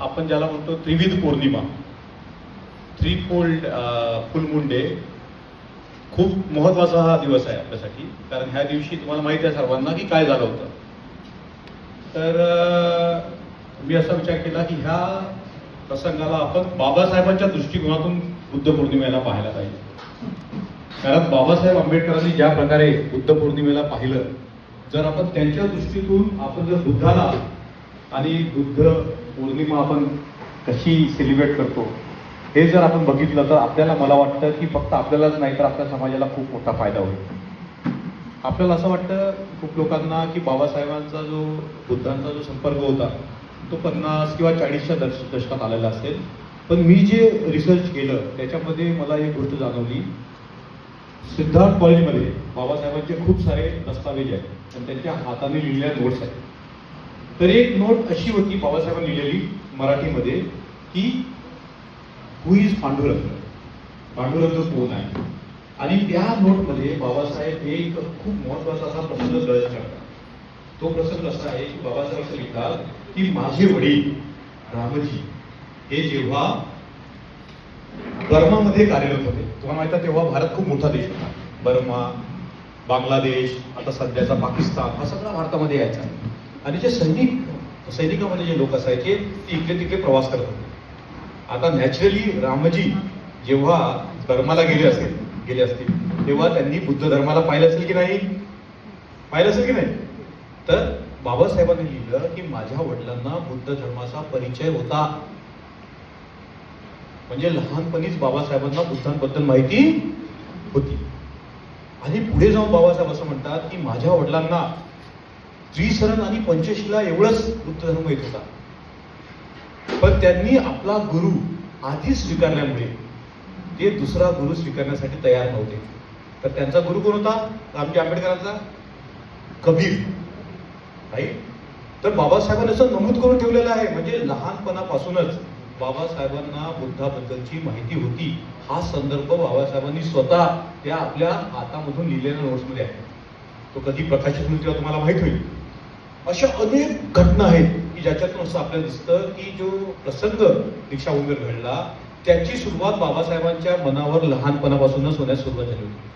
आपण ज्याला म्हणतो त्रिविध पौर्णिमा, three fold full moon day, खूप महत्त्वाचा हा दिवस आहे आपल्यासाठी. कारण ह्या दिवशी तुम्हाला माहिती आहे सर्वांना की काय झालं होतं. तर मी असा विचार केला की ह्या प्रसंगाला आपण बाबासाहेबांच्या दृष्टिकोनातून बुद्ध पौर्णिमेला पाहायला पाहिजे. कारण बाबासाहेब आंबेडकरांनी ज्या प्रकारे बुद्ध पौर्णिमेला पाहिलं, जर आपण त्यांच्या दृष्टीतून आपण जर बुद्धाला आणि बुद्ध पौर्णिमा आपण कशी सेलिब्रेट करतो हे जर आपण बघितलं तर आपल्याला, मला वाटतं की फक्त आपल्यालाच नाही तर आपल्या समाजाला खूप मोठा फायदा होईल. आपल्याला असं वाटतं खूप लोकांना की बाबासाहेबांचा जो बुद्धांचा जो संपर्क होता तो 50 किंवा 40च्या दशकात आलेला असेल. पण मी जे रिसर्च केलं त्याच्यामध्ये मला एक गोष्ट जाणवली. सिद्धार्थ कॉलेजमध्ये बाबासाहेबांचे खूप सारे दस्तावेज आहेत आणि त्यांच्या हाताने लिहिलेल्या नोट्स आहेत. तर एक नोट अशी होती बाबासाहेबांनी लिहिलेली मराठीमध्ये की हु इज पांडुरंग, पांडुरंग कोण आहे. आणि त्या नोटमध्ये बाबासाहेब एक खूप महत्वाचा असा प्रसंग दर्ज करतात. तो प्रसंग असा आहे की बाबासाहेब असं लिहितात की माझे वडील रामजी हे जेव्हा बर्मामध्ये कार्यरत होते, तुम्हाला माहिती आहे तेव्हा भारत खूप मोठा देश होता. बर्मा, बांगलादेश, आता सध्याचा पाकिस्तान, हा सगळा भारतामध्ये यायचा. आणि जे सैनिकामध्ये जे लोक असायचे ते इकडे तिकडे प्रवास करत होते. आता नॅचरली रामजी जेव्हा बर्माला गेले असतील तेव्हा त्यांनी बुद्ध धर्माला पाहिलं असेल की नाही, तर बाबासाहेबांनी लिहिलं की माझ्या वडिलांना बुद्ध धर्माचा परिचय होता. म्हणजे लहानपणीच बाबासाहेबांना बुद्धांबद्दल माहिती होती. आणि पुढे जाऊन बाबासाहेब असं म्हणतात की माझ्या वडिलांना त्रिसरण आणि पंचशिला एवढंच बुद्ध धर्म येत होता. पण त्यांनी आपला गुरु आधीच स्वीकारल्यामुळे ते दुसरा गुरु स्वीकारण्यासाठी तयार नव्हते. तर त्यांचा गुरु कोण होता? रामजी आंबेडकरांचा कबीर, राईट. तर बाबासाहेबांनी असं नमूद करून ठेवलेलं आहे. म्हणजे लहानपणापासूनच बाबासाहेबांना बुद्धाबद्दलची माहिती होती. हा संदर्भ बाबासाहेबांनी स्वतः त्या आपल्या हातामधून लिहिलेल्या नोट्समध्ये आहे. तो कधी प्रकाशित होईल तेव्हा तुम्हाला माहित होईल. अशा अनेक घटना आहेत की ज्याच्यातून असं आपल्याला दिसतं की जो प्रसंग दीक्षाभूमीवर घडला त्याची सुरुवात बाबासाहेबांच्या मनावर लहानपणापासूनच होण्यास सुरुवात झाली होती.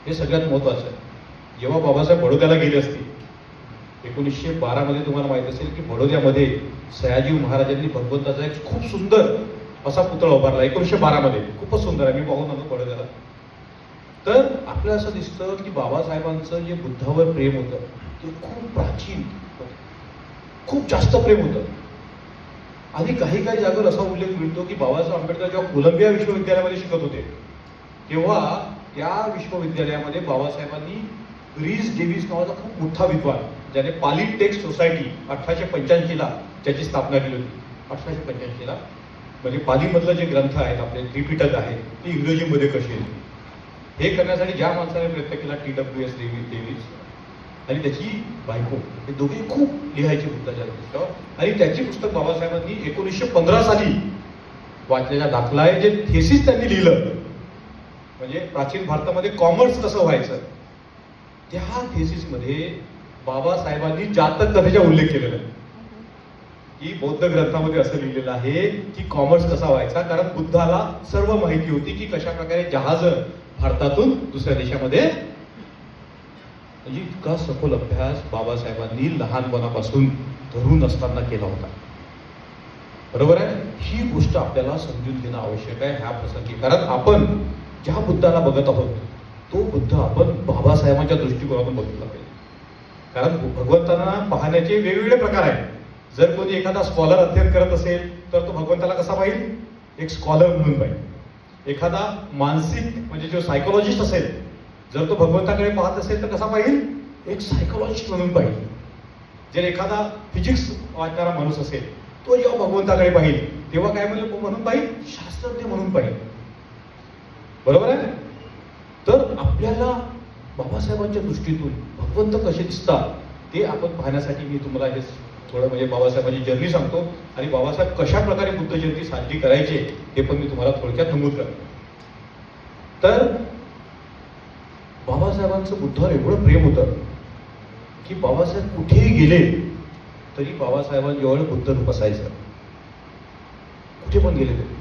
हे सगळ्यात महत्वाचं आहे. जेव्हा बाबासाहेब बडोद्याला गेले असतील 1912 मध्ये, तुम्हाला माहित असेल की बडोद्यामध्ये सयाजी महाराजांनी भगवंताचा एक खूप सुंदर असा पुतळा उभारला 1912 मध्ये. खूपच सुंदर आहे, मी पाहून आलो बडोद्याला. तर आपल्याला असं दिसतं की बाबासाहेबांचं जे बुद्धावर प्रेम होतं ते खूप प्राचीन, खूप जास्त प्रेम होतं. आणि काही काही जागेवर असा उल्लेख मिळतो की बाबासाहेब आंबेडकर जेव्हा कोलंबिया विश्वविद्यालयामध्ये शिकत होते तेव्हा त्या विश्वविद्यालयामध्ये बाबासाहेबांनी रीस डेव्हिस नावाचा खूप मोठा विद्वान, ज्याने पाली टेक्स्ट सोसायटी 1885 त्याची स्थापना केली होती. 1885 म्हणजे पालीमधलं जे ग्रंथ आहेत आपले त्रिपिटक आहेत ते इंग्रजीमध्ये कसे आहेत हे करण्यासाठी ज्या माणसाने प्रयत्न केला TWS डेव्हिस आणि त्याची बायको, हे दोघे खूप लिहायचे बुद्धाच्या पुस्तकावर. आणि त्याची पुस्तक बाबासाहेबांनी 1915 साली वाचलेला दाखला आहे. जे थेसिस त्यांनी लिहिलं म्हणजे प्राचीन भारतामध्ये कॉमर्स कसं व्हायचं, त्या थेसिसमध्ये बाबासाहेबांनी जातक कथेचा उल्लेख केलेला आहे. की बौद्ध ग्रंथामध्ये असं लिहिलेलं आहे की कॉमर्स कसा व्हायचा, कारण बुद्धाला सर्व माहिती होती की कशा प्रकारे जहाज भारतातून दुसऱ्या देशामध्ये. म्हणजे इतका सखोल अभ्यास बाबासाहेबांनी लहानपणापासून धरून असताना केला होता. बरोबर आहे. ही गोष्ट आपल्याला समजून घेणं आवश्यक आहे ह्या प्रसंगी. कारण आपण ज्या बुद्धाला बघत आहोत तो बुद्ध आपण बाबासाहेबांच्या दृष्टिकोनातून बघितला पाहिजे. कारण भगवंतांना पाहण्याचे वेगवेगळे प्रकार आहेत. जर कोणी एखादा स्कॉलर अध्ययन करत असेल तर तो भगवंताला कसा पाहिजे, एक स्कॉलर म्हणून पाहिजे. एखादा मानसिक म्हणजे जो सायकोलॉजिस्ट असेल जर तो भगवंताकडे पाहत असेल तर कसा पाहिजे, एक सायकोलॉजिस्ट म्हणून पाहिजे. जर एखादा फिजिक्स वाचणारा माणूस असेल तो जेव्हा भगवंताकडे पाहिजे तेव्हा काय म्हणून पाहिजे, शास्त्रज्ञ म्हणून पाहिजे. बरोबर आहे. तर आपल्याला बाबासाहेबांच्या दृष्टीतून भगवंत कसे दिसतात ते आपण पाहण्यासाठी मी तुम्हाला हे थोडं म्हणजे बाबासाहेबांची जर्नी सांगतो आणि बाबासाहेब कशा प्रकारे बुद्ध जयंती साजरी करायचे हे पण मी तुम्हाला थोडक्यात नमूद करतो. तर बाबासाहेबांचं बुद्धावर एवढं प्रेम होतं की बाबासाहेब कुठेही गेले तरी बाबासाहेबांजवळ बुद्ध रूप असायचं, कुठे पण गेले तरी.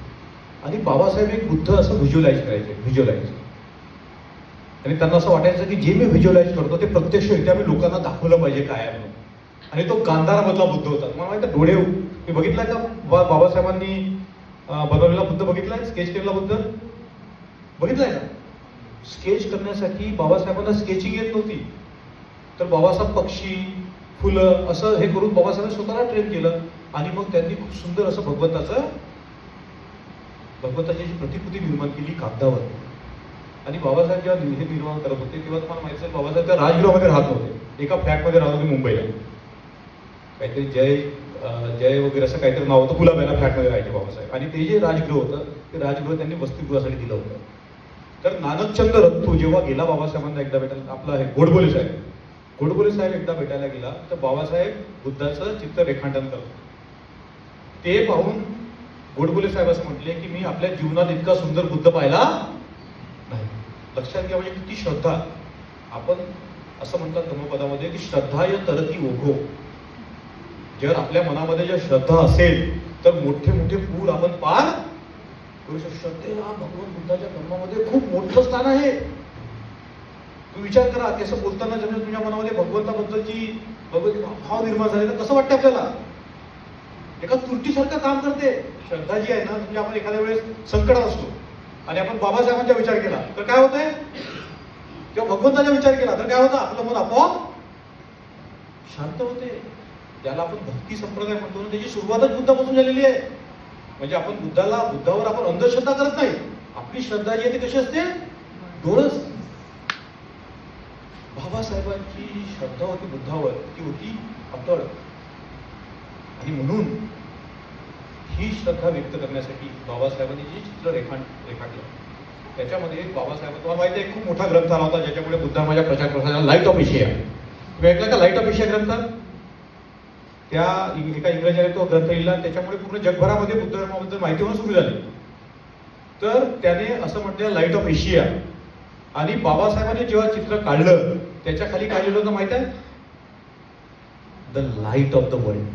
आणि बाबासाहेब एक बुद्ध असं व्हिज्युअलाइज. आणि त्यांना असं वाटायचं की जे मी व्हिज्युअलाइज करतो ते प्रत्यक्षरित्या मी लोकांना दाखवलं पाहिजे काय आहे म्हणून. आणि तो गांधारामधला बुद्ध होता. मला माहिती डोळे मी बघितलाय का बाबासाहेबांनी बनवलेला बुद्ध बघितलाय, स्केच केलेला बुद्ध बघितलाय का? स्केच करण्यासाठी बाबासाहेबांना स्केचिंग येत नव्हती, तर बाबासाहेब पक्षी फुलं असं हे करून बाबासाहेबांनी स्वतःला ट्रेन केलं. आणि मग त्यांनी खूप सुंदर असं भगवंताची प्रतिकृती निर्माण केली कागदावर. आणि बाबासाहेब जेव्हा हे निर्माण करत होते तेव्हा तुम्हाला माहिती आहे बाबासाहेब त्या राजगृहामध्ये राहत नव्हते, एका फ्लॅटमध्ये राहत होते मुंबईला. काहीतरी जय वगैरे असं काहीतरी नाव होतं, गुलाबाला फ्लॅटमध्ये राहायचे बाबासाहेब. आणि ते जे राजगृह होतं ते राजगृह त्यांनी वसतिगृहासाठी दिलं होतं. तर नानकचंद रत्तू जेव्हा गेला बाबासाहेबांना एकदा भेटायला, आपला हे गोडबोले साहेब एकदा भेटायला गेला, तर बाबासाहेब बुद्धाचं चित्र रेखांकन करतो. ते पाहून गोडबोले साहेब असं म्हटले की मी आपल्या जीवनात इतका सुंदर बुद्ध पाहिला नाही. लक्षात घ्या म्हणजे किती श्रद्धा. आपण असं म्हणतात धर्मपदामध्ये की श्रद्धाय तरती ओघो. जर आपल्या मनामध्ये जर श्रद्धा असेल तर मोठे मोठे पूर आपण पार करू शकतो. श्रद्धेला भगवान बुद्धाच्या धर्मामध्ये खूप मोठं स्थान आहे. तू विचार करा की असं बोलताना जेव्हा तुझ्या मनामध्ये भगवंताबद्दलची भाव निर्माण झाले तर कसं वाटतं आपल्याला? एका तुरटीसारखं काम करते. श्रद्धा जी आहे ना, म्हणजे आपण एखाद्या वेळेस संकटात असतो आणि आपण बाबासाहेबांचा विचार केला तर काय होतंय, किंवा भगवंताचा विचार केला तर काय होतं, आपलं मन आपोआप शांत होते. ज्याला आपण भक्ती संप्रदाय म्हणतो ना, त्याची सुरुवातच बुद्धापासून झालेली आहे. म्हणजे आपण बुद्धावर आपण अंधश्रद्धा करत नाही. आपली श्रद्धा जी आहे ती कशी असते, डोळस. बाबासाहेबांची श्रद्धा होती बुद्धावर, ती होती अतळ. आणि म्हणून ही श्रद्धा व्यक्त करण्यासाठी बाबासाहेबांनी जे चित्र रेखाटलं त्याच्यामध्ये बाबासाहेब, तुम्हाला माहिती आहे खूप मोठा ग्रंथ आला होता ज्याच्यामुळे बुद्धांच्या प्रचार प्रसाराला, लाईट ऑफ एशिया. तुम्ही ऐकला का लाईट ऑफ एशिया ग्रंथ? त्या एका इंग्रजाने तो ग्रंथ लिहिला, त्याच्यामुळे पूर्ण जगभरामध्ये बुद्ध धर्माबद्दल माहिती होणं सुरू झाली. तर त्याने असं म्हटलं लाईट ऑफ एशिया. आणि बाबासाहेबांनी जेव्हा चित्र काढलं त्याच्या खाली काय लिहिलं होतं माहित आहे? The light of the world.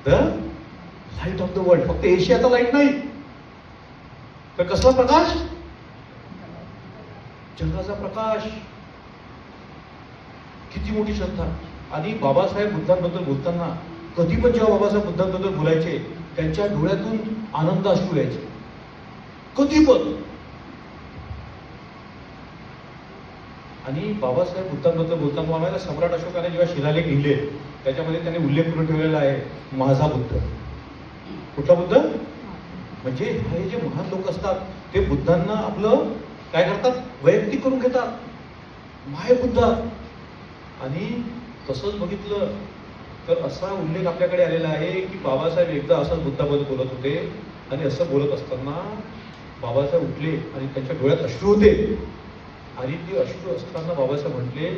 The light of the world. फक्त एशियाचा लाईट नाही तर कसला प्रकाश? जगाचा प्रकाश. किती मोठी श्रद्धा. आणि बाबासाहेब बुद्धांबद्दल बोलताना कधी पण जेव्हा बाबासाहेब बुद्धांबद्दल बोलायचे त्यांच्या डोळ्यातून आनंद अश्रू यायचे, कधी पण. आणि बाबासाहेब बुद्धांबद्दल बोलताना मला सम्राट अशोकाने जेव्हा शिलालेख लिहिले त्याच्यामध्ये त्याने उल्लेख करून ठेवलेला आहे माझा बुद्ध. कुठला बुद्ध? म्हणजे हे जे महान लोक असतात ते बुद्धांना आपलं काय करतात, वैयक्तिक करून घेतात, माय बुद्ध. आणि तसंच बघितलं तर असा उल्लेख आपल्याकडे आलेला आहे की बाबासाहेब एकदा असंच बुद्धाबद्दल बोलत होते आणि असं बोलत असताना बाबासाहेब उठले आणि त्यांच्या डोळ्यात अश्रू होते. आणि ते अश्रू असताना बाबासाहेब म्हटले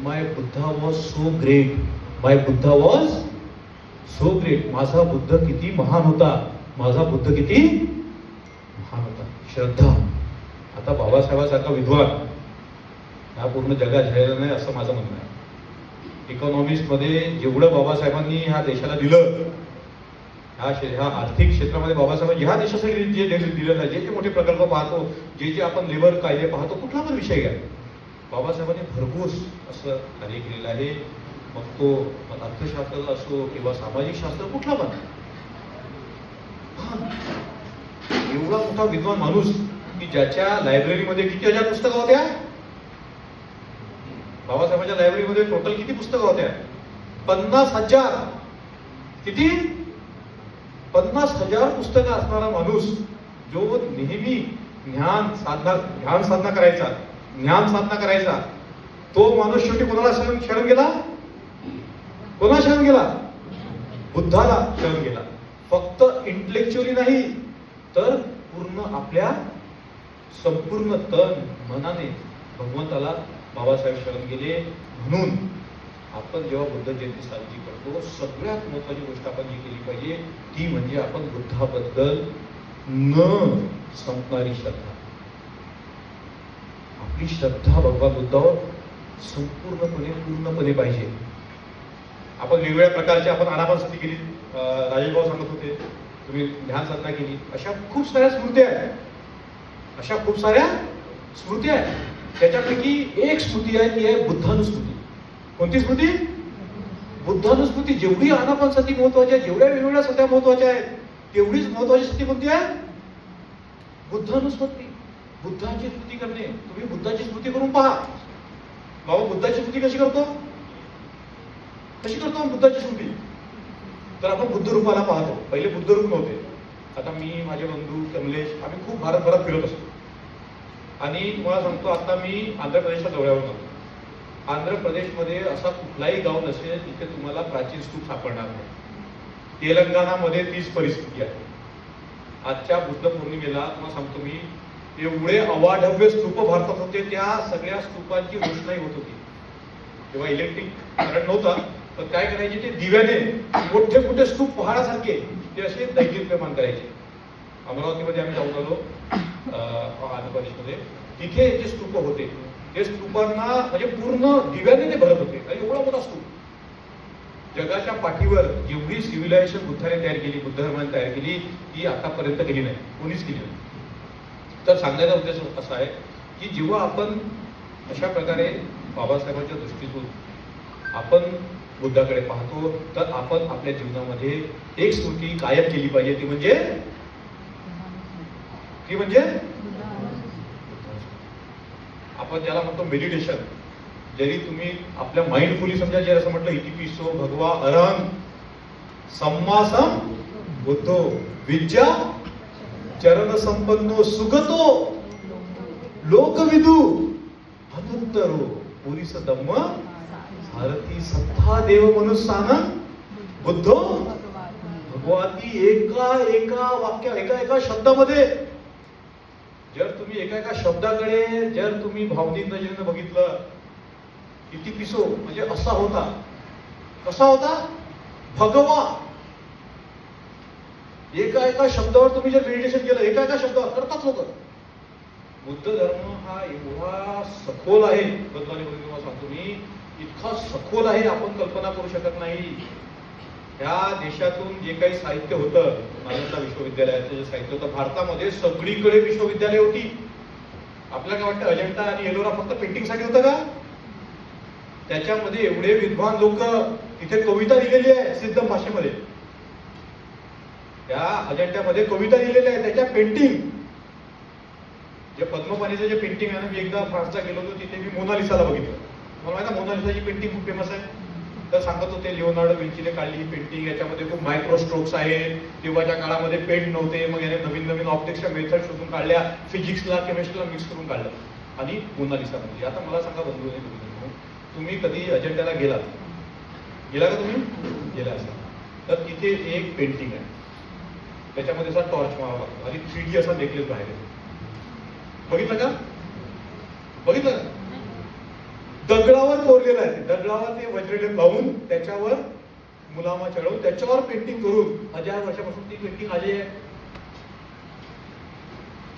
my Buddha was so great, my Buddha was so great. माझा बुद्ध किती महान होता, माझा बुद्ध किती महान होता. श्रद्धा. आता बाबासाहेबांसारखा विद्वान हा पूर्ण जगात झालेला नाही असं माझं म्हणणं आहे. इकॉनॉमिक्स मध्ये जेवढं बाबासाहेबांनी ह्या देशाला दिलं, ह्या आर्थिक क्षेत्रामध्ये बाबासाहेब ह्या देशासाठी जे दिलेलं आहे, जे मोठे प्रकल्प पाहतो, जे आपण लेबर कायदे पाहतो, कुठला पण विषय घ्या, बाबासाहेबांनी भरघोस असं कार्य केलेलं आहे. मग तो अर्थशास्त्र असो किंवा सामाजिक शास्त्र कुठला पण. एवढा मोठा विद्वान माणूस की ज्याच्या लायब्ररीमध्ये किती हजार पुस्तकं होत्या? बाबासाहेबांच्या लायब्ररीमध्ये टोटल किती पुस्तकं होत्या? 50,000. किती? 50,000 पुस्तकं असणारा माणूस जो नेहमी ज्ञान साधना करायचा, तो माणूस शेवटी कोणाला शरण गेला? कोणा शरण गेला? बुद्धाला शरण गेला. फक्त इंटेलेक्च्युअली नाही तर पूर्ण आपल्या संपूर्ण तन मनाने भगवंताला बाबासाहेब शरण गेले. म्हणून आपण जेव्हा बुद्ध जयंती साजरी करतो सगळ्यात महत्वाची गोष्ट आपण जी केली पाहिजे ती म्हणजे आपण बुद्धाबद्दल न संपणारी श्रद्धा. आपली श्रद्धा भगवान बुद्धावर पूर्णपणे पाहिजे. आपण वेगवेगळ्या प्रकारचे आपण आनापानसती केली, राजेश भाऊ सांगत होते, तुम्ही ध्यान साधना केली. अशा खूप साऱ्या स्मृती आहेत, अशा खूप साऱ्या स्मृती आहेत. त्याच्यापैकी एक स्मृती आहे, ती आहे बुद्धानुस्मृती. कोणती स्मृती? बुद्धानुस्मृती. जेवढी आनापानसती महत्वाची आहे, जेवढ्या वेगवेगळ्या सत्या महत्वाच्या आहेत, तेवढीच महत्वाची स्मृती कोणती आहे? बुद्धानुस्मृती. बुद्धाची स्मृती करणे. तुम्ही बुद्धाची स्मृती करून पहा. बाबा बुद्धाची स्मृती कशी करतो? कशी करतो बुद्धाची स्मृती? तर आपण बुद्ध रूपाला पाहतो. पहिले बुद्ध रूप नव्हते. आता मी, माझे बंधू कमलेश, आम्ही खूप भारतभरात फिरत असतो. आणि मला सांगतो, आता मी आंध्र प्रदेशच्या दौऱ्यावर आलो. आंध्र प्रदेशमध्ये असा कुठलाही गाव नसेल जिथे तुम्हाला प्राचीन स्तूप सापडणार नाही. तेलंगणामध्ये तीच परिस्थिती आहे. आजच्या बुद्ध पौर्णिमेला तुम्हाला सांगतो मी, एवढे अवाढव्य स्तूप भारतात होते, त्या सगळ्या स्तूपांची रोषणाई होत होती. तेव्हा इलेक्ट्रिक करंट नव्हता, पण काय करायचे, ते दिव्याने मोठे मोठे स्तूप पहाडासारखे ते असे दैदिप्यमान करायचे. अमरावतीमध्ये आम्ही जाऊन आलो, आंध्र प्रदेशमध्ये, तिथे जे स्तूप होते, ते स्तूपांना म्हणजे पूर्ण दिव्याने ते भरत होते. आणि एवढा मोठा स्तूप. जगाच्या पाठीवर जेवढी सिव्हिलायझेशन बुद्धाने तयार केली, बुद्ध धर्माने तयार केली, ती आतापर्यंत केली नाही, कोणीच केली नाही. तर सांगण्याचा उद्देश असा आहे की जेव्हा आपण अशा प्रकारे बाबासाहेबांच्या दृष्टीतून आपण बुद्धाकडे पाहतो, तर आपण आपल्या जीवनामध्ये एक स्मृती कायम केली पाहिजे. ती म्हणजे आपण ज्याला म्हणतो मेडिटेशन. जरी तुम्ही आपल्या माइंडफुली समजा, जे असं म्हटलं, इतिपिसो भगवा अरहं सम्मासम बुद्धो विद्या चरण संपन्नो सुगतो लोकविदू अनंतरो पुरीस धम्म भारती सत्ता देव मनुष्यानं बुद्धो भगवती. एका वाक्य, एका शब्दामध्ये, जर तुम्ही एका शब्दाकडे जर तुम्ही भावनिक नजरेनं बघितलं, किती पिसो म्हणजे असा होता. कसा होता? भगवा. एका शब्दावर तुम्ही जर मेडिटेशन केलं, एका शब्दावर करतात लोक. बुद्ध धर्म हा एवढा सखोल आहे, बदलाने तुम्हाला सांगतो मी, इतका सखोल आहे, आपण कल्पना करू शकत नाही. या देशातून जे काही साहित्य होतं, नालंदा विश्वविद्यालयाचं जे साहित्य होतं, भारतामध्ये सगळीकडे विश्वविद्यालय होती. आपल्याला काय वाटतं, अजंठा आणि एलोरा फक्त पेंटिंगसाठी होतं का? त्याच्यामध्ये एवढे विद्वान लोक, तिथे कविता लिहिलेली आहे सिद्ध भाषेमध्ये. त्या अजंठ्यामध्ये कविता लिहिलेल्या आहे, त्याच्या पेंटिंग, जे पद्मपाणीचं जे पेंटिंग आहे ना, मी एकदा फ्रान्सला गेलो होतो, तिथे मी मोनालिसाला बघितलं. मला माहिती आहे मोनालिसाची पेंटिंग खूप फेमस आहे. तर सांगत होते लिओनार्डो विंचीने काढली ही पेंटिंग, याच्यामध्ये खूप मायक्रो स्ट्रोक्स आहेत, तेव्हाच्या काळामध्ये पेंट नव्हते, मग याने नवीन नवीन ऑप्टिक्सच्या मेथड शोधून काढल्या, फिजिक्सला केमिस्ट्रीला मिक्स करून काढलं आणि मोनालिसा बनली. आता मला सांगा बंधू, तुम्ही कधी अजंठ्याला गेला का? तुम्ही गेला असाल तर तिथे एक पेंटिंग आहे, त्याच्यामध्ये असा टॉर्च मारावा लागतो आणि 3D असा नेकलेस बाहेर येतो. बघितलं का? दगडावर कोरलेलं आहे. दगडावर ते वज्रलेप लावून, त्याच्यावर मुलामा चढवून, त्याच्यावर पेंटिंग करून 1000 वर्षापासून ती पेंटिंग आली आहे.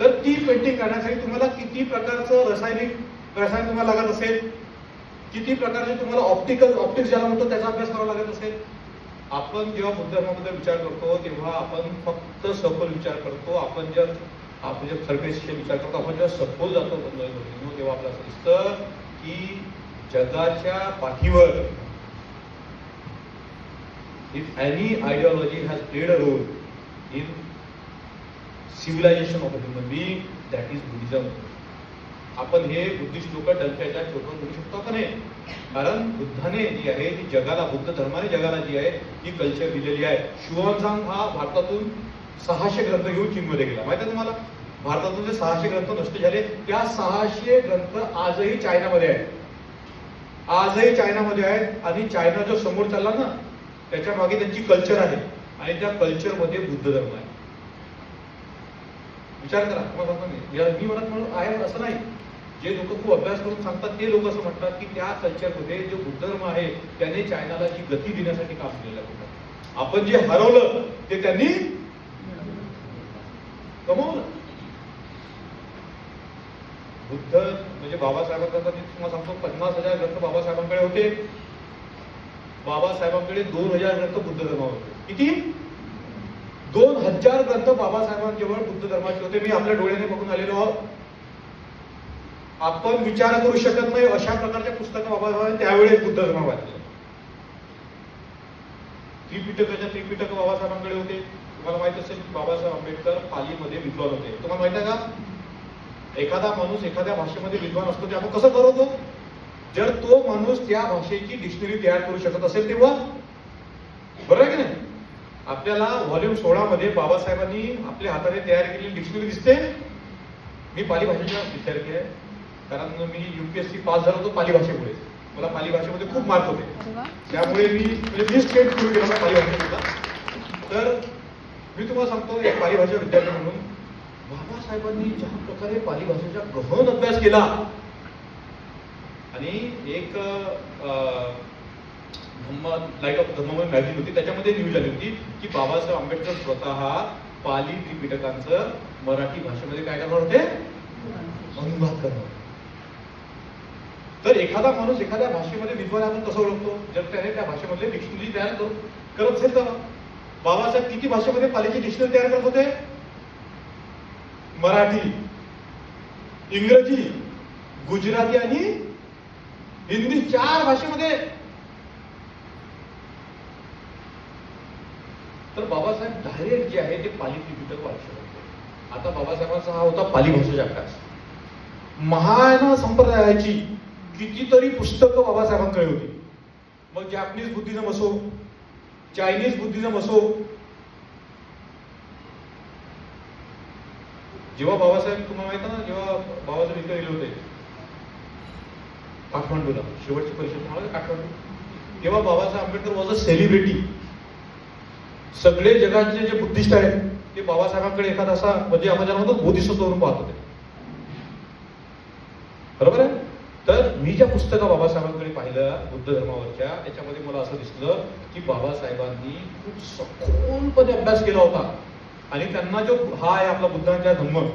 तर ती पेंटिंग करण्यासाठी तुम्हाला किती प्रकारचं रसायन तुम्हाला लागत असेल, किती प्रकारचे तुम्हाला ऑप्टिक्स ज्याला म्हणतो त्याचा अभ्यास करावा लागत असेल. आपण जेव्हा बुद्ध धर्माबद्दल विचार करतो, तेव्हा आपण फक्त सखोल विचार करतो. आपण जर सरफेसचे विचार करतो, आपण जेव्हा सखोल जातो तेव्हा आपल्याला असं दिसतं की जगाच्या पाठीवर if any ideology has played a role in civilization of a human being, that is Buddhism. आपण हे बुद्धिस्ट लोक डलक्याच्या चोटवर बोलू शकतो का नाही? कारण बुद्धाने जी आहे ती जगाला, बुद्ध धर्माने जगाला जी आहे ती कल्चर दिलेली आहे. शुआनझांग हा भारतातून 600 ग्रंथ घेऊन चीनमध्ये गेला. माहिती आहे तुम्हाला? भारतातून जे 600 ग्रंथ नष्ट झाले, त्या 600 ग्रंथ आजही चायनामध्ये आहेत. आणि चायना जो समोर चालला ना, त्याच्या मागे त्यांची कल्चर आहे आणि त्या कल्चरमध्ये बुद्ध धर्म आहे. विचार करा. मी म्हणत आहे असं नाही, जे लोक खूप अभ्यास करून सांगतात ते लोक असं म्हणतात की त्या कल्चरमध्ये जो बुद्ध धर्म आहे त्याने चायनाला जी गती देण्यासाठी काम केलेलं आहे. आपण जे हरवलं ते त्यांनी कमवलं. बुद्ध म्हणजे बाबासाहेबांचा, तुम्हाला सांगतो 50,000 ग्रंथ बाबासाहेबांकडे होते. बाबासाहेबांकडे 2000 ग्रंथ बुद्ध धर्मावर होते. किती? 2000 ग्रंथ बाबासाहेबांजवळ बुद्ध धर्माचे होते. मी आपल्या डोळ्याने बघून आलेलो आहोत. आपण विचार करू शकत नाही अशा प्रकारच्या पुस्तकं बाबासाहेबांनी त्यावेळेस बुद्ध धर्म वाचले. त्रिपिटक बाबासाहेबांकडे होते. तुम्हाला माहित असेल की बाबासाहेब आंबेडकर पालीमध्ये विद्वान होते. तुम्हाला माहित आहे का? एखादा माणूस एखाद्या भाषेमध्ये विद्वान असतो ते आपण कसं ठरवतो? जर तो माणूस त्या भाषेची डिक्शनरी तयार करू शकत असेल तेव्हा. बरोबर आहे की नाही? आपल्याला व्हॉल्यूम 16 मध्ये बाबासाहेबांनी आपल्या हाताने तयार केलेली डिक्शनरी दिसते. मी पाली भाषेचा विद्यार्थी आहे, कारण मी UPSC पास झालो होतो पाली भाषेमुळे. मला पाली भाषेमध्ये खूप मार्क होते, त्यामुळे मी स्टेट सुरू केला पाली भाषेचा. तर मी तुम्हाला सांगतो, एक पाली भाषा विद्यार्थी म्हणून बाबासाहेबांनी ज्या प्रकारे पाली भाषेचा गहन अभ्यास केला आणि एक लाईट ऑफ धम्म मॅगझिन होती, त्याच्यामध्ये न्यूज आली होती की बाबासाहेब आंबेडकर स्वतः पाली त्रिपिटकांचं मराठी भाषेमध्ये काय करणार होते? अनुवाद करणार. तर एखादा माणूस एखाद्या भाषेमध्ये विद्वान आपण कसं ओळखतो? जर त्याने त्या भाषेमध्ये डिक्शनरी तयार करत असेल तर. बाबासाहेब किती भाषेमध्ये पालीची डिक्शनरी तयार करत होते? मराठी, इंग्रजी, गुजराती आणि हिंदी, 4 भाषेमध्ये. तर बाबासाहेब डायरेक्ट जे आहे ते पाली त्रिपिटक वाचू शकते. आता बाबासाहेबांचा हा होता पाली भाषेचा अभ्यास. महायान संप्रदायाची कितीतरी पुस्तकं बाबासाहेबांकडे होती. मग जॅपनीज बुद्धिझम असो, चायनीज बुद्धिझम असो. जेव्हा बाबासाहेब, तुम्हाला माहिती ना, जेव्हा बाबासाहेब इथे गेले होते काठमांडूला, शेवटची परिषद तुम्हाला काठमांडू, तेव्हा Babasaheb Ambedkar was a celebrity. सगळे जगाचे जे बुद्धिस्ट आहेत ते बाबासाहेबांकडे एखादा असा, म्हणजे आपण ज्याला म्हणतो बोधिसत्व म्हणून पाहत होते. बरोबर आहे? तर मी ज्या पुस्तकं बाबासाहेबांकडे पाहिलं बुद्ध धर्मावरच्या, त्याच्यामध्ये मला असं दिसलं की बाबासाहेबांनी खूप सखोलपणे अभ्यास केला होता. आणि त्यांना जो हा आहे आपला बुद्धांचा धम्म,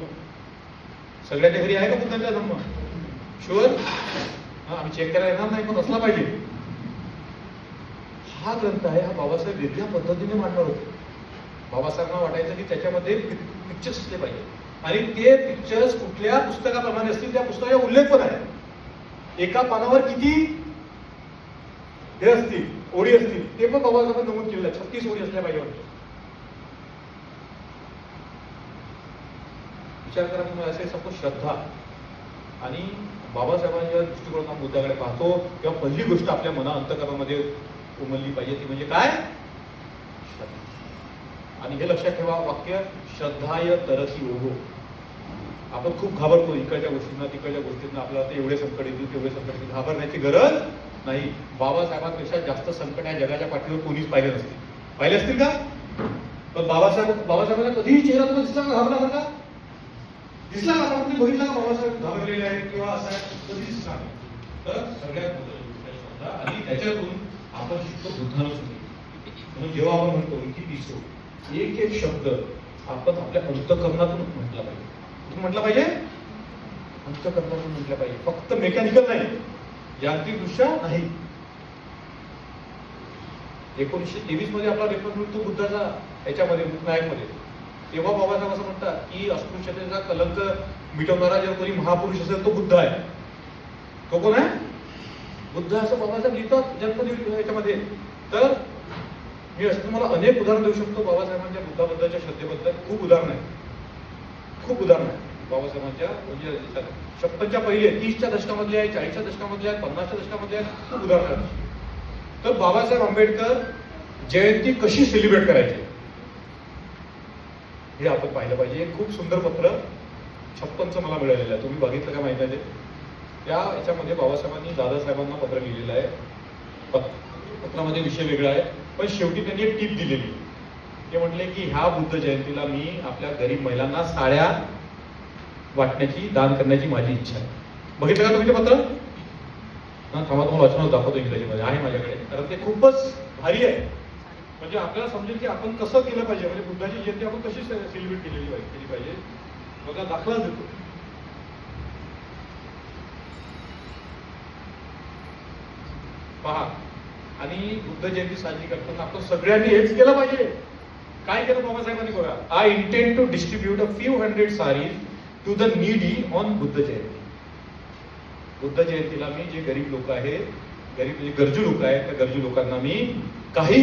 सगळ्याच्या घरी आहे का बुद्धांचा धम्म? शुअर? आम्ही चेक करायला येणार नाही, पण असला पाहिजे. हा ग्रंथ आहे, हा बाबासाहेब वेगळ्या पद्धतीने मांडणार होते. बाबासाहेबांना वाटायचं की त्याच्यामध्ये पिक्चर्स असले पाहिजे, आणि ते पिक्चर्स कुठल्या पुस्तकाप्रमाणे असतील त्या पुस्तकाचा उल्लेख पण आहे. एका पानावर किती हे असतील, ओळी असतील, ते पण बाबासाहेबांनी नमूद केलेलं आहे. 36 ओळी असल्या पाहिजे. विचार करा, तुम्ही असे सपोज श्रद्धा आणि बाबासाहेबांच्या दृष्टिकोनातून बुद्धाकडे पाहतो तेव्हा पहिली गोष्ट आपल्या मना अंतःकरणामध्ये उमलली पाहिजे ती म्हणजे काय? श्रद्धा. आणि हे लक्षात ठेवा, वाक्य श्रद्धाय तरसी ओहो. आपण खूप घाबरतो इकडच्या गोष्टींना तिकडच्या गोष्टींना, आपल्याला ते एवढे संकट येतील तेवढे संकट येतील. घाबरण्याची गरज नाही. बाबासाहेबांपेक्षा जास्त संकट या जगाच्या पाठीवर कोणीच पाहिले नसतील. पाहिले असतील का? पण बाबासाहेबांना कधीही चेहरा तुम्हाला दिसला का घाबरण्यासारखा? दिसला का? आपण बघितला का बाबासाहेब घाबरलेले आहेत किंवा असं आहे? कधी दिसला नाही. तर सगळ्यात श्रद्धा, आणि त्याच्यातून आपण शिकतो बुद्धानुस्मृती. म्हणून जेव्हा आपण म्हणतो की दिसतो, एक एक शब्द आपण आपल्या अंतःकरणातून म्हटला पाहिजे. कुठून म्हटला पाहिजे? अंतःकरणातून म्हटलं पाहिजे. फक्त मेकॅनिकल नाही, यांत्रिकदृष्ट्या नाही. 1923 मध्ये आपला रेफरन्स मिळतो बुद्धाचा याच्यामध्ये नायक मध्ये. तेव्हा बाबासाहेब असं म्हणतात की अस्पृश्यतेचा कलंक मिटवणारा जर कोणी महापुरुष असेल तो बुद्ध आहे. तो कोण आहे? बुद्ध, असं बाबासाहेब लिहितात जन्मदिवस याच्यामध्ये. तर मी असं तुम्हाला अनेक उदाहरण देऊ शकतो बाबासाहेबांच्या बुद्धाबद्दलच्या श्रद्धेबद्दल. खूप उदाहरण आहे, खूप उदाहरण आहे बाबासाहेबांच्या. म्हणजे 56च्या पहिले, 30च्या दशकामधले आहे, 40च्या दशकामधले आहेत, 50च्या दशकामधले आहेत, खूप उदाहरण आहेत. तर बाबासाहेब आंबेडकर जयंती कशी सेलिब्रेट करायची हे आपण पाहिलं पाहिजे. खूप सुंदर पत्र 56चं मला मिळालेलं आहे. तुम्ही बघितलं का माहिती आहे? त्या याच्यामध्ये बाबासाहेबांनी दादासाहेबांना पत्र लिहिलेलं आहे. पत्रामध्ये विषय वेगळा आहे, पण शेवटी त्यांनी एक टीप दिलेली. ते म्हटले की ह्या बुद्ध जयंतीला मी आपल्या गरीब महिलांना साड्या वाटण्याची, दान करण्याची माझी इच्छा आहे. बघितलं का तुम्ही ते पत्र? थांबा, तुम्हाला वाचनात दाखवतो इंग्रजीमध्ये, आहे माझ्याकडे. कारण ते खूपच भारी आहे. म्हणजे आपल्याला समजेल की आपण कसं केलं पाहिजे, म्हणजे बुद्धाची जयंती आपण कशी सेलिब्रेट केली पाहिजे. बघा, दाखला देतो. पहा, आणि आणि बुद्ध जयंती साजरी करताना आपण सगळ्यांनी हेच केलं पाहिजे. काय केलं बाबासाहेबांनी बघा, I intend to distribute a few hundred saris to the needy on Buddha Jayanti. Buddha जयंतीला मी जे गरीब लोक आहेत, गरीब म्हणजे गरजू लोक आहेत, त्या गरजू लोकांना मी काही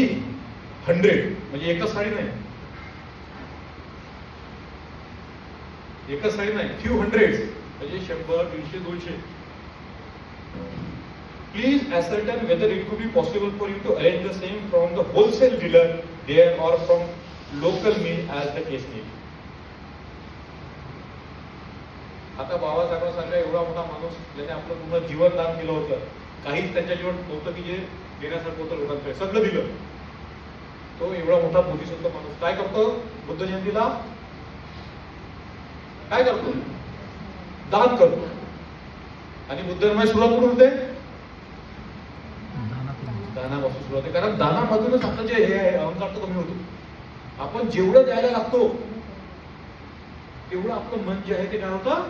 100 म्हणजे एकच साडी नाही, एकच साडी नाही, फ्यू हंड्रेड म्हणजे 100, 150, 200. Please ascertain whether it could be possible for you to arrange the same from the wholesale dealer there or from local mill as the case may be. आता बाबासाहेबांसारखा एवढा मोठा माणूस ज्याने आपलं पूर्ण जीवन दान केलं होतं, काहीच त्यांच्या जीवन नव्हतं की जे देण्यासारखं होतं लोकांकडे, सगळं दिलं. तो एवढा मोठा बोधिसत्व माणूस काय करतो बुद्ध जयंतीला? काय करतो? दान करतो. आणि बुद्ध धर्माची सुरुवात कुठून होते? दानापासून सुरुवात आहे. कारण दानामधूनच आपलं जे हे आहे अहंकार तो कमी होतो. आपण जेवढं द्यायला लागतो तेवढं आपलं मन जे आहे ते काय होतं?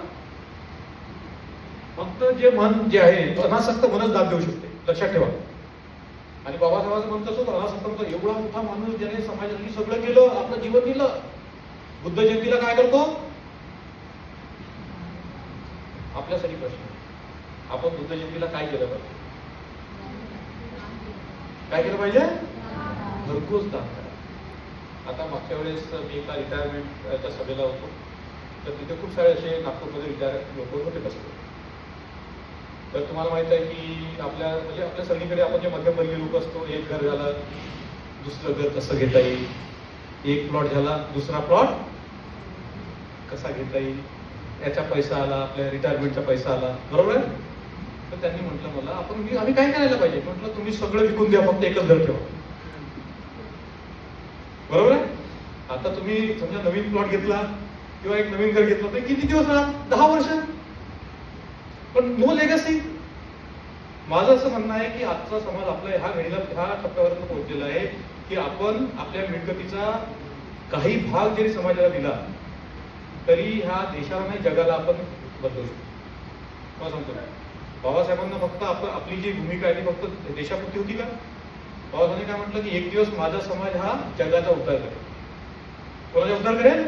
फक्त जे मन जे आहे अनासक्त मनच दान देऊ शकते, लक्षात ठेवा. आणि बाबासाहेबांचं म्हणत असतो अनासक्त एवढा मोठा माणूस ज्याने समाजासाठी सगळं केलं, आपलं जीवन दिलं, बुद्ध जयंतीला काय करतो? आपल्यासाठी प्रश्न, आपण बुद्ध जयंतीला काय केलं पाहिजे? काय केलं पाहिजे? घरपोच दान करा. आता मागच्या वेळेस मी एका रिटायरमेंटच्या सभेला होतो, तर तिथे खूप सारे असे नागपूरमध्ये रिटायर लोक होते बसले. तर तुम्हाला माहित आहे की म्हणजे आपल्या सगळीकडे आपण जे मध्यमवर्गीय लोक असतो, एक घर झालं, दुसरं घर कसं घेता येईल, एक प्लॉट झाला, दुसरा प्लॉट कसा घेता येईल, याचा पैसा आला, आपल्या रिटायरमेंटचा पैसा आला, बरोबर आहे. तर त्यांनी म्हटलं मला आम्ही काय करायला पाहिजे? म्हटलं तुम्ही सगळं विकून द्या, फक्त एकच घर ठेवा, बरोबर आहे. आता तुम्ही समजा नवीन प्लॉट घेतला किंवा एक नवीन घर घेतलं तर किती दिवस राहणार? 10 वर्ष, पण नो लेगसी. माझं असं म्हणणं आहे की आजचा समाज आपल्या ह्या टप्प्यावरती पोहोचलेला आहे की आपण आपल्या मिळकतीचा काही भाग जरी समाजाला दिला तरी ह्या देशाला नाही जगाला आपण बदलू शकतो. मला सांगतो बाबासाहेबांना फक्त आपली जी भूमिका आहे ती फक्त देशापुरती होती का? बाबासाहेबांनी काय म्हटलं की एक दिवस माझा समाज हा जगाचा उद्धार करेल. कोणाचा उद्धार करेल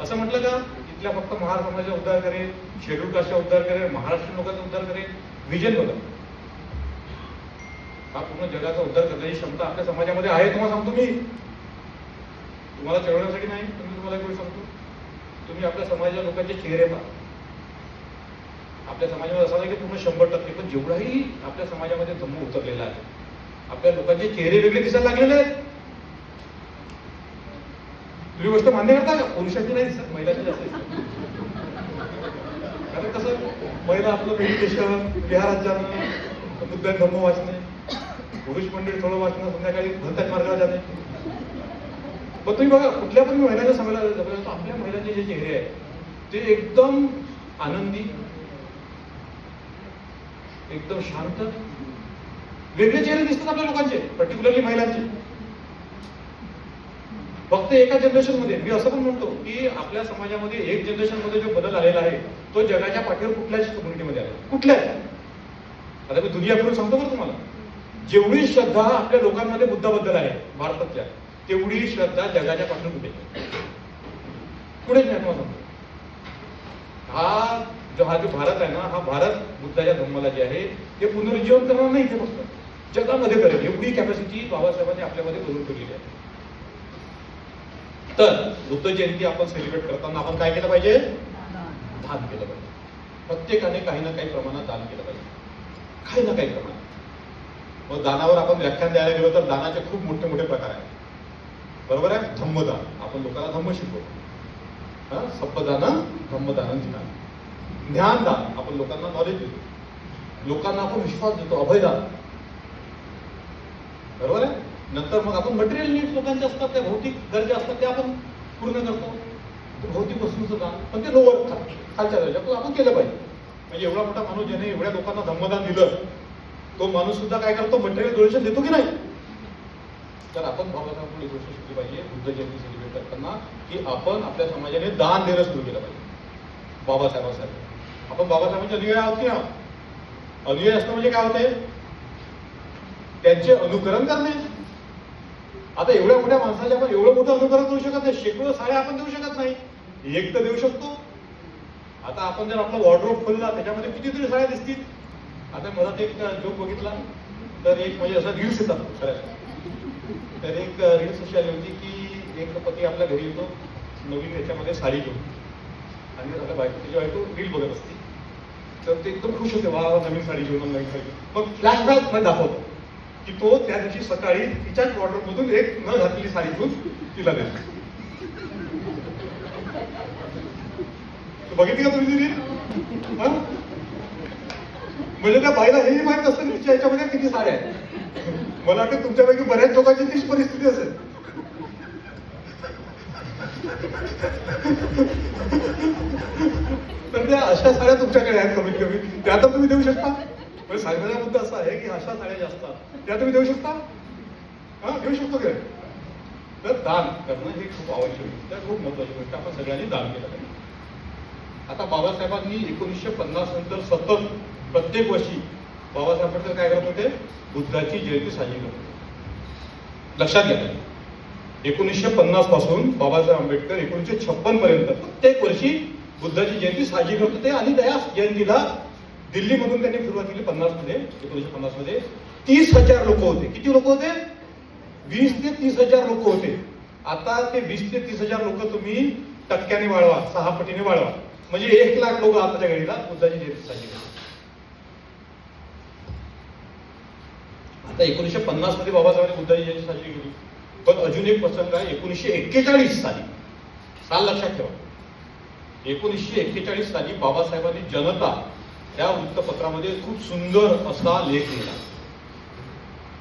असं म्हटलं का? इथल्या फक्त महार समाजाचा उद्धार करेल, शेड्यूल कास्टचा उद्धार करेल, महाराष्ट्र लोकांचा उद्धार करेल. विजन बघा, हा पूर्ण जगाचा उद्धार करण्याची क्षमता आपल्या समाजामध्ये आहे. तुम्हाला सांगतो मी, तुम्हाला चढवण्यासाठी नाही, तुम्हाला एक गोष्ट सांगतो, तुम्ही आपल्या समाजाच्या लोकांचे चेहरे पहा. आपल्या समाजामध्ये असा नाही की पूर्ण 100%, पण जेवढाही आपल्या समाजामध्ये धम्म उतरलेला आहे, आपल्या लोकांचे चेहरे वेगळे दिसायला लागलेले आहेत. तुम्ही गोष्ट मान्य करता का? पुरुषांची नाही दिसत, महिलांची जास्त दिसत. कारण कसं, महिला आपलं मेडिटेशन, विहारात जाणं, बुद्ध धम्म वाचणे, पुरुष मंडळी थोडं वाचणं, संध्याकाळी भलत्याच मार्गाला जाणे. पण तुम्ही बघा कुठल्या पण महिलांच्या समाजाला आपल्या महिलांचे जे चेहरे आहेत ते एकदम आनंदी, एकदम शांत, वेगळे चेहरे दिसतात आपल्या लोकांचे, पर्टिक्युलरली महिलांचे. फक्त एका जनरेशन मध्ये, मी असं पण म्हणतो की आपल्या समाजामध्ये एक जनरेशन मध्ये जो बदल आलेला आहे तो जगाच्या पाठीवर कुठल्याच कम्युनिटीमध्ये आला, कुठल्याच. आता मी दुनिया फिरून सांगतो बरं तुम्हाला, जेवढी श्रद्धा आपल्या लोकांमध्ये बुद्धाबद्दल आहे भारतातल्या, तेवढी श्रद्धा जगाच्या पाठीवर कुठेच नाही. सांगतो हा जो भारत आहे ना, हा भारत बुद्धाच्या धर्माला जे आहे ते पुनरुज्जीवन करणार नाही, ते फक्त जगामध्ये करेल एवढी कॅपॅसिटी बाबासाहेबांनी आपल्यामध्ये करून ठेवलेली आहे. तर बुद्ध जयंती आपण सेलिब्रेट करताना आपण काय केलं पाहिजे? दान केलं पाहिजे. प्रत्येकाने काही ना काही प्रमाणात दान केलं पाहिजे, काही ना काही प्रमाणात. मग दानावर आपण व्याख्यान द्यायला गेलो तर दानाचे खूप मोठे मोठे प्रकार आहेत, बरोबर आहे. धम्मदान, आपण लोकांना धम्म शिकवतो. सप्पदान, धम्मदान, ज्ञानदान, आपण लोकांना नॉलेज देतो, लोकांना आपण विश्वास देतो, अभयदान, बरोबर आहे. नंतर मग आपण मटेरियल नीड्स लोकांचे असतात, त्या भौतिक गरजा असतात त्या आपण पूर्ण करतो. भौतिक वस्तूंचं दान, पण ते लोअर खालच्या दर्जात आपण केलं पाहिजे. म्हणजे एवढा मोठा माणूस ज्याने एवढ्या लोकांना धम्मदान दिलं, तो माणूस सुद्धा काय करतो? मटेरियल डोनेशन देतो की नाही? तर आपण बाबासाहेबांकडून एक गोष्ट शिकली पाहिजे बुद्ध जयंती सेलिब्रेट करताना, की आपण आपल्या समाजाने दान देणं सुरू केलं पाहिजे. बाबासाहेबांसाठी आपण बाबासाहेबांचे अनुयायी आहोत की ना? अनुयायी असणं म्हणजे काय होते? त्यांचे अनुकरण करणे. आता एवढ्या मोठ्या माणसाच्या आपण एवढं मोठं अनुकरण करू शकत नाही. शेकडो साड्या आपण देऊ शकत नाही, एक तर देऊ शकतो. आता आपण जर आपला वॉर्डरोब खोलला त्याच्यामध्ये कितीतरी साड्या दिसतील. आता मला ते एक जोक बघितला तर एक म्हणजे असं रील्स येतात खऱ्या. तर एक रील्स अशी आली होती की एक पती आपल्या घरी येतो नवीन याच्यामध्ये साडी घेऊन आणि आपल्या त्याची बायको रील बघत असते. तर ते एकदम खुश होते, वा नवीन साडी घेऊन नवीन साडी. मग फ्लॅशबॅक मध्ये दाखवतो की तो त्या दिवशी सकाळी तिच्याच वॉर्डरोब मधून एक न घातलेली साडी घेऊन तिला देतो. बघितली का तुम्ही रील? म्हणजे त्या बाईला हेही माहित असतं तिच्या याच्यामध्ये किती साड्या आहेत. मला वाटतं तुमच्यापैकी बऱ्याच लोकांची तीच परिस्थिती असेल. तर त्या अशा साड्या तुमच्याकडे आहेत कमीत कमी, त्या तर तुम्ही देऊ शकता. म्हणजे सांगण्याचा मुद्दा असा आहे की अशा साड्या ज्या असतात त्या तुम्ही देऊ शकता. देऊ शकतो काय? तर दान करणं हे खूप आवश्यक आहे. तर खूप महत्वाची गोष्ट आपण सगळ्यांनी दान केलं पाहिजे. आता बाबासाहेबांनी 1950 नंतर सतत प्रत्येक वर्षी बाबासाहेब आंबेडकर काय करत होते? बुद्धाची जयंती साजरी करत होते. लक्षात घ्या, 1950 पासून बाबासाहेब आंबेडकर 1956 पर्यंत प्रत्येक वर्षी बुद्धाची जयंती साजरी करत होते. आणि त्या जयंतीला दिल्लीमधून त्यांनी सुरुवात केली 1950 मध्ये 30,000 लोक होते. किती लोक होते? 20 ते 30,000 लोक होते. आता ते 20 ते 30,000 लोक तुम्ही टक्क्याने वाढवा, 6 पटीने वाढवा, म्हणजे 1,00,000 लोक आताच्या घडीला बुद्धाची जयंती साजरी करतात. आता 1950 मध्ये बाबासाहेबांनी बुद्धाची जयंती साजरी केली. पण अजून एक प्रसंग आहे 1941 साली. साल लक्षात ठेवा. 1941 साली बाबासाहेबांनी जनता या वृत्तपत्रामध्ये खूप सुंदर असा लेख लिहिला.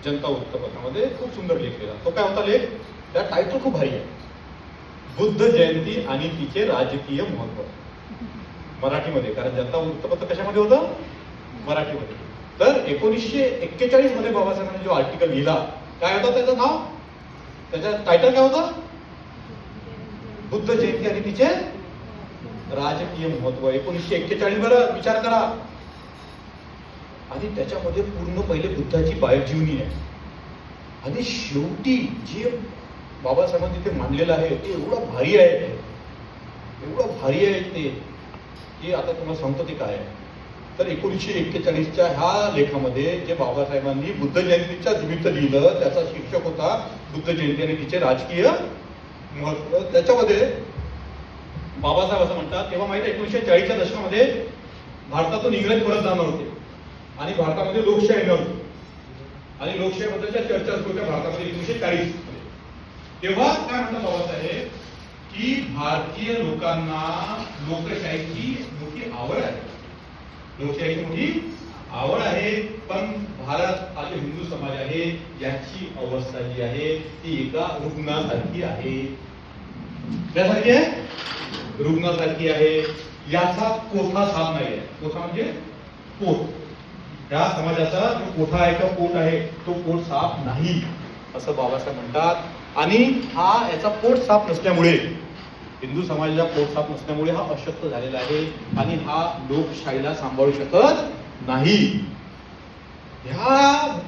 जनता वृत्तपत्रामध्ये खूप सुंदर लेख लिहिला. तो काय होता लेख? त्या टायटल खूप भारी आहे, बुद्ध जयंती आणि तिचे राजकीय महत्व. मराठीमध्ये, कारण जनता वृत्तपत्र कशामध्ये होतं? मराठीमध्ये. तर 1941 मध्ये बाबासाहेबांनी जो आर्टिकल लिहिला, काय होता त्याचं नाव? त्याचं टायटल काय होतं? बुद्ध जयंती आणि तिचे राजकीय महत्व. 1941 बरं, विचार करा. आणि त्याच्यामध्ये पूर्ण पहिले बुद्धाची बायोजीवनी आहे. आणि शेवटी जे बाबासाहेबांनी तिथे मांडलेलं आहे ते एवढं भारी आहे, एवढं भारी आहे ते की आता तुम्हाला सांगतो ते काय आहे. तर 1941च्या ह्या लेखामध्ये जे बाबासाहेबांनी बुद्ध जयंतीच्या निमित्त लिहिलं, त्याचा शीर्षक होता बुद्ध जयंती आणि तिचे राजकीय महत्व. त्याच्यामध्ये बाबासाहेब असं म्हणतात, तेव्हा माहिती 1940च्या दशकामध्ये भारतातून इंग्रज परत जाणार होते आणि भारतामध्ये लोकशाही येणार होती आणि लोकशाहीबद्दलच्या चर्चा सुरू होत्या भारतामध्ये 1940 मध्ये. तेव्हा काय म्हणतात बाबासाहेब की भारतीय लोकांना लोकशाहीची मोठी आवड आहे, लोकशाहीची मोठी आवड आहे. पण भारत हा जो हिंदू समाज आहे याची अवस्था जी आहे ती एका रुग्णासारखी आहे. त्यासारखी आहे, रुग्णासारखी आहे. याचा कोठा साफ नाही आहे. कोठा म्हणजे पोट. त्या समाजाचा जो कोठा आहे किंवा पोट आहे तो पोट साफ नाही असं बाबासाहेब म्हणतात. आणि हा याचा पोट साफ नसल्यामुळे, हिंदू समाजाचा पोट साफ नसल्यामुळे हा अशक्त झालेला आहे आणि हा लोकशाहीला सांभाळू शकत नाही. ह्या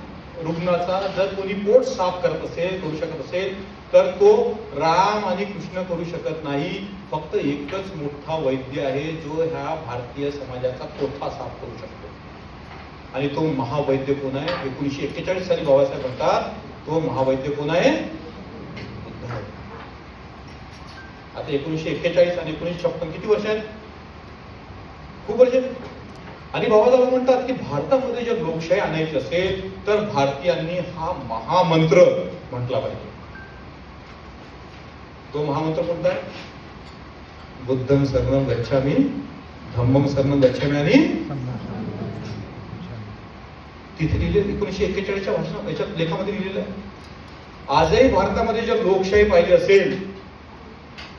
रुग्णाचा जर कोणी पोट साफ करत असेल, करू शकत असेल, तर तो राम आणि कृष्ण करू शकत नाही. फक्त एकच मोठा वैद्य आहे जो ह्या भारतीय समाजाचा कोठा साफ करू शकतो. आणि तो महावैद्य कोण आहे? 1941 साली बाबासाहेब म्हणतात तो महावैद्य कोण आहे? बुद्ध आहे. आता 1941 आणि 1956 किती वर्ष आहेत? खूप वर्ष. आणि बाबासाहेब म्हणतात की भारतामध्ये जर लोकशाही आणायची असेल तर भारतीयांनी हा महामंत्र म्हटला पाहिजे. तो महामंत्र कोणता आहे? बुद्धं शरणं गच्छामि, धम्मं शरणं गच्छामि आणि तिथे लिहिलेलं 1941च्या भाषण याच्यात लेखामध्ये लिहिलेलं आहे. आजही भारतामध्ये जर लोकशाही पाहिजे असेल,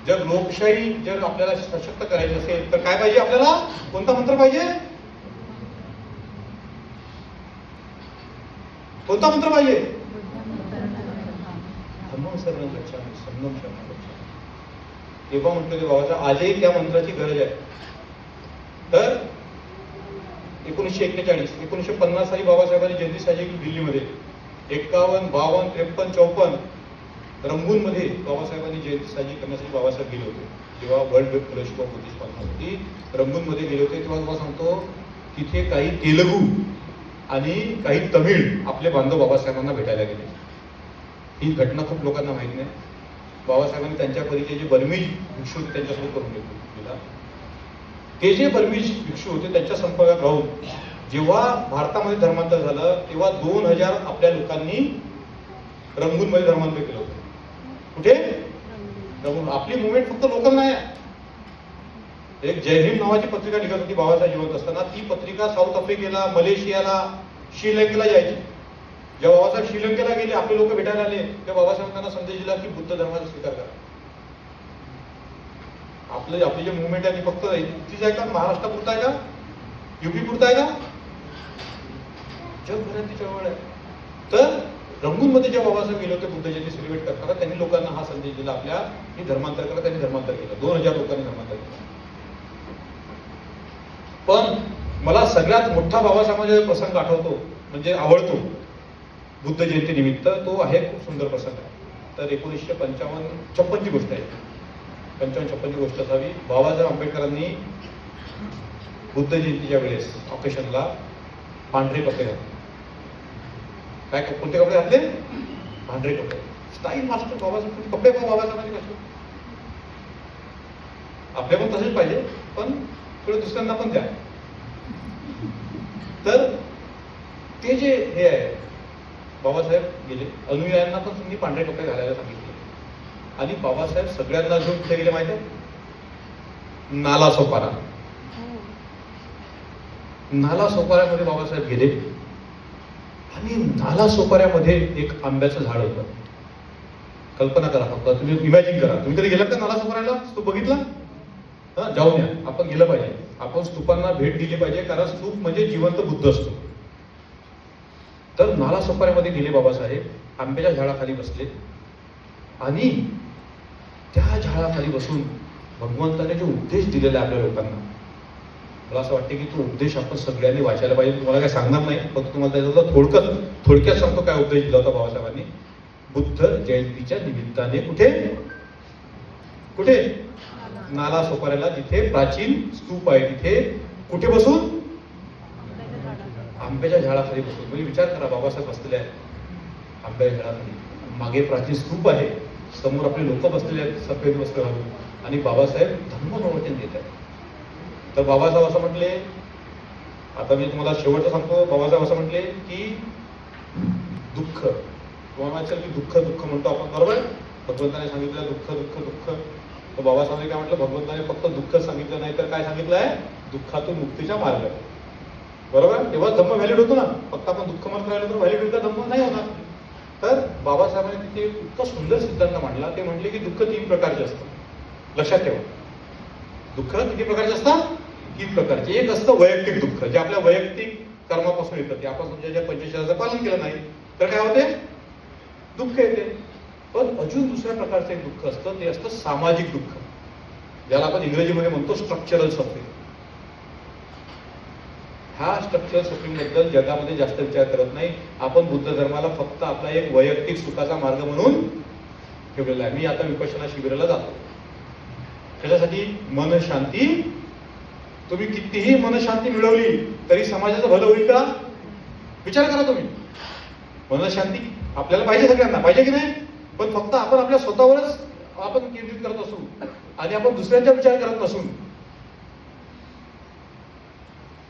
जर लोकशाही जर आपल्याला सशक्त करायची असेल तर काय पाहिजे आपल्याला? कोणता मंत्र पाहिजे? कोणता मंत्र पाहिजे? धम्मं शरणं गच्छामि, संघं शरणं गच्छामि. तेव्हा म्हटलं की बाबाचा आजही त्या मंत्राची गरज आहे. तर 1941 1950 साली बाबासाहेबांनी जयंती साजरी केली दिल्लीमध्ये. 51, 52, 53, 54 रंगूनमध्ये बाबासाहेबांनी जयंती साजरी करण्यासाठी बाबासाहेब गेले होते. जेव्हा वर्ल्ड फेलोशिप ऑफ बुद्धिस्ट फाउंडेशनसाठी रंगूनमध्ये गेले होते तेव्हा तुम्हाला सांगतो तिथे काही तेलुगू आणि काही तमिळ आपले बांधव बाबासाहेबांना भेटायला गेले. ही घटना खूप लोकांना माहिती नाही. बाबासाहेबांनी त्यांच्या परिचय जे बर्मीज भिक्षू होते त्यांच्यासोबत करून दिला. ते जे बर्मीज भिक्षू होते त्यांच्या संपर्कात राहून जेव्हा भारतामध्ये धर्मांतर झालं तेव्हा 2000 आपल्या लोकांनी रंगूनमध्ये धर्मांतर केलं होतं. कुठे? रंगून. आपली मुवमेंट फक्त लोकल नाही. एक जय हिंद नावाची पत्रिका निघत होती बाबासाहेब जिवंत असताना. ती पत्रिका साऊथ आफ्रिकेला, मलेशियाला, श्रीलंकेला जायची. जेव्हा बाबासाहेब श्रीलंकेला गेले आपले लोक भेटायला आले तेव्हा बाबासाहेब त्यांना संदेश दिला की बुद्ध धर्माचा स्वीकार करा. आपली जे मुवमेंट आहे ती फक्त इथेच आहे का? महाराष्ट्रापुरता आहे का? युपी पुरता आहे का? जगभरात ती चळवळ आहे. तर रंगूनमध्ये जेव्हा बाबासाहेब गेले होते बुद्ध जयंती सेलिब्रेट करताना त्यांनी लोकांना हा संदेश दिला आपल्या की धर्मांतर करा. त्यांनी धर्मांतर केलं. 2000 लोकांनी धर्मांतर केलं. पण मला सगळ्यात मोठा बाबासाहेबांचा प्रसंग आठवतो म्हणजे आवडतो बुद्ध जयंती निमित्त. तो आहे खूप सुंदर प्रसंग आहे. तर 1955-56 ची गोष्ट आहे. 55-56 ची गोष्ट असावी. बाबासाहेब आंबेडकरांनी बुद्ध जयंतीच्या वेळेस ऑकेशनला पांढरे कपडे घातले. काय कोणते कपडे घातले? पांढरे कपडे. Style master Babasaheb. कपडे पण बाबासाहेबांनी कसे आपले पण तसेच पाहिजे पण थोडे दुसऱ्यांना पण द्या. तर ते जे हे आहे बाबासाहेब गेले. अनुयायांना पण तुम्ही पांढरे कपडे घालायला सांगितले आणि बाबासाहेब सगळ्यांना घेऊन कुठे गेले माहिती आहे? नाला सोपारा. नाला सोपाऱ्यामध्ये बाबासाहेब गेले आणि नाला सोपाऱ्यामध्ये एक आंब्याचं झाड होतं. कल्पना करा फक्त, तुम्ही इमॅजिन करा. तुम्ही कधी गेलात का नाला सोपाऱ्याला? स्तूप बघितला? जाऊन या. आपण गेलं पाहिजे. आपण स्तूपांना भेट दिली पाहिजे कारण स्तूप म्हणजे जिवंत बुद्ध असतो. तर नाला सोपाऱ्यामध्ये गेले बाबासाहेब. आंब्याच्या झाडाखाली बसले आणि त्या झाडाखाली बसून भगवंताने जो उपदेश दिलेला आहे आपल्या लोकांना, मला असं वाटतं की तो उपदेश आपण सगळ्यांनी वाचायला पाहिजे. तुम्हाला काय सांगणार नाही फक्त तुम्हाला त्याचा थोडक्यात सांगतो काय उपदेश दिला होता बाबासाहेबांनी बुद्ध जयंतीच्या निमित्ताने. कुठे? कुठे? नाला सोपाऱ्याला जिथे प्राचीन स्तूप आहे तिथे. कुठे बसून? आंब्याच्या झाडाखाली बसून. म्हणजे विचार करा बाबासाहेब बसलेले आहेत आंब्याच्या झाडाखाली. मागे प्राचीन स्तूप आहे. समोर आपले लोक बसलेले आहेत सफेद वस्त्र घालून आणि बाबासाहेब धर्म प्रवचन देत आहेत. तर बाबासाहेब असं म्हटले, आता मी तुम्हाला शेवटचं सांगतो. बाबासाहेब असं म्हटले की दुःख, तुम्हाला माहिती की दुःख दुःख म्हणतो आपण, बरोबर? भगवंताने सांगितलं दुःख दुःख दुःख. तर बाबासाहेबांनी काय म्हटलं? भगवंताने फक्त दुःख सांगितलं नाही तर काय सांगितलं आहे? दुःखातून मुक्तीचा मार्ग. बरोबर? तेव्हा धम्म व्हॅलिड होतो ना. फक्त आपण दुःख म्हणत राहिलो तर व्हॅलिड होईल का? धम्म नाही होणार. तर बाबासाहेबांनी तिथे इतका सुंदर सिद्धांत मांडला. ते म्हटले की दुःख 3 प्रकारचे असतं. लक्षात ठेवा. दुःख किती प्रकारचे असतात? 3 प्रकारचे. एक असतं वैयक्तिक दुःख, जे आपल्या वैयक्तिक कर्मापासून येतं. ते आपण समजा 45 पालन केलं नाही तर काय होते? दुःख येते. पण अजून दुसऱ्या प्रकारचं एक दुःख असतं. ते असतं सामाजिक दुःख, ज्याला आपण इंग्रजीमध्ये म्हणतो स्ट्रक्चरल सफरिंग. ह्या स्ट्रक्चरल सफरिंग बद्दल जगामध्ये जास्त विचार करत नाही. आपण बुद्ध धर्माला फक्त आपला एक वैयक्तिक सुखाचा मार्ग म्हणून ठेवलेला आहे. मी आता विपश्यना शिबिराला जातो. त्याच्यासाठी मन शांती. तुम्ही कितीही मनशांती मिळवली तरी समाजाचं भलं होईल का? विचार करा तुम्ही. मनशांती आपल्याला पाहिजे, सगळ्यांना पाहिजे की नाही? पण फक्त आपण आपल्या स्वतःवरच आपण केंद्रित करत असू आणि आपण दुसऱ्यांचा विचार करत नसून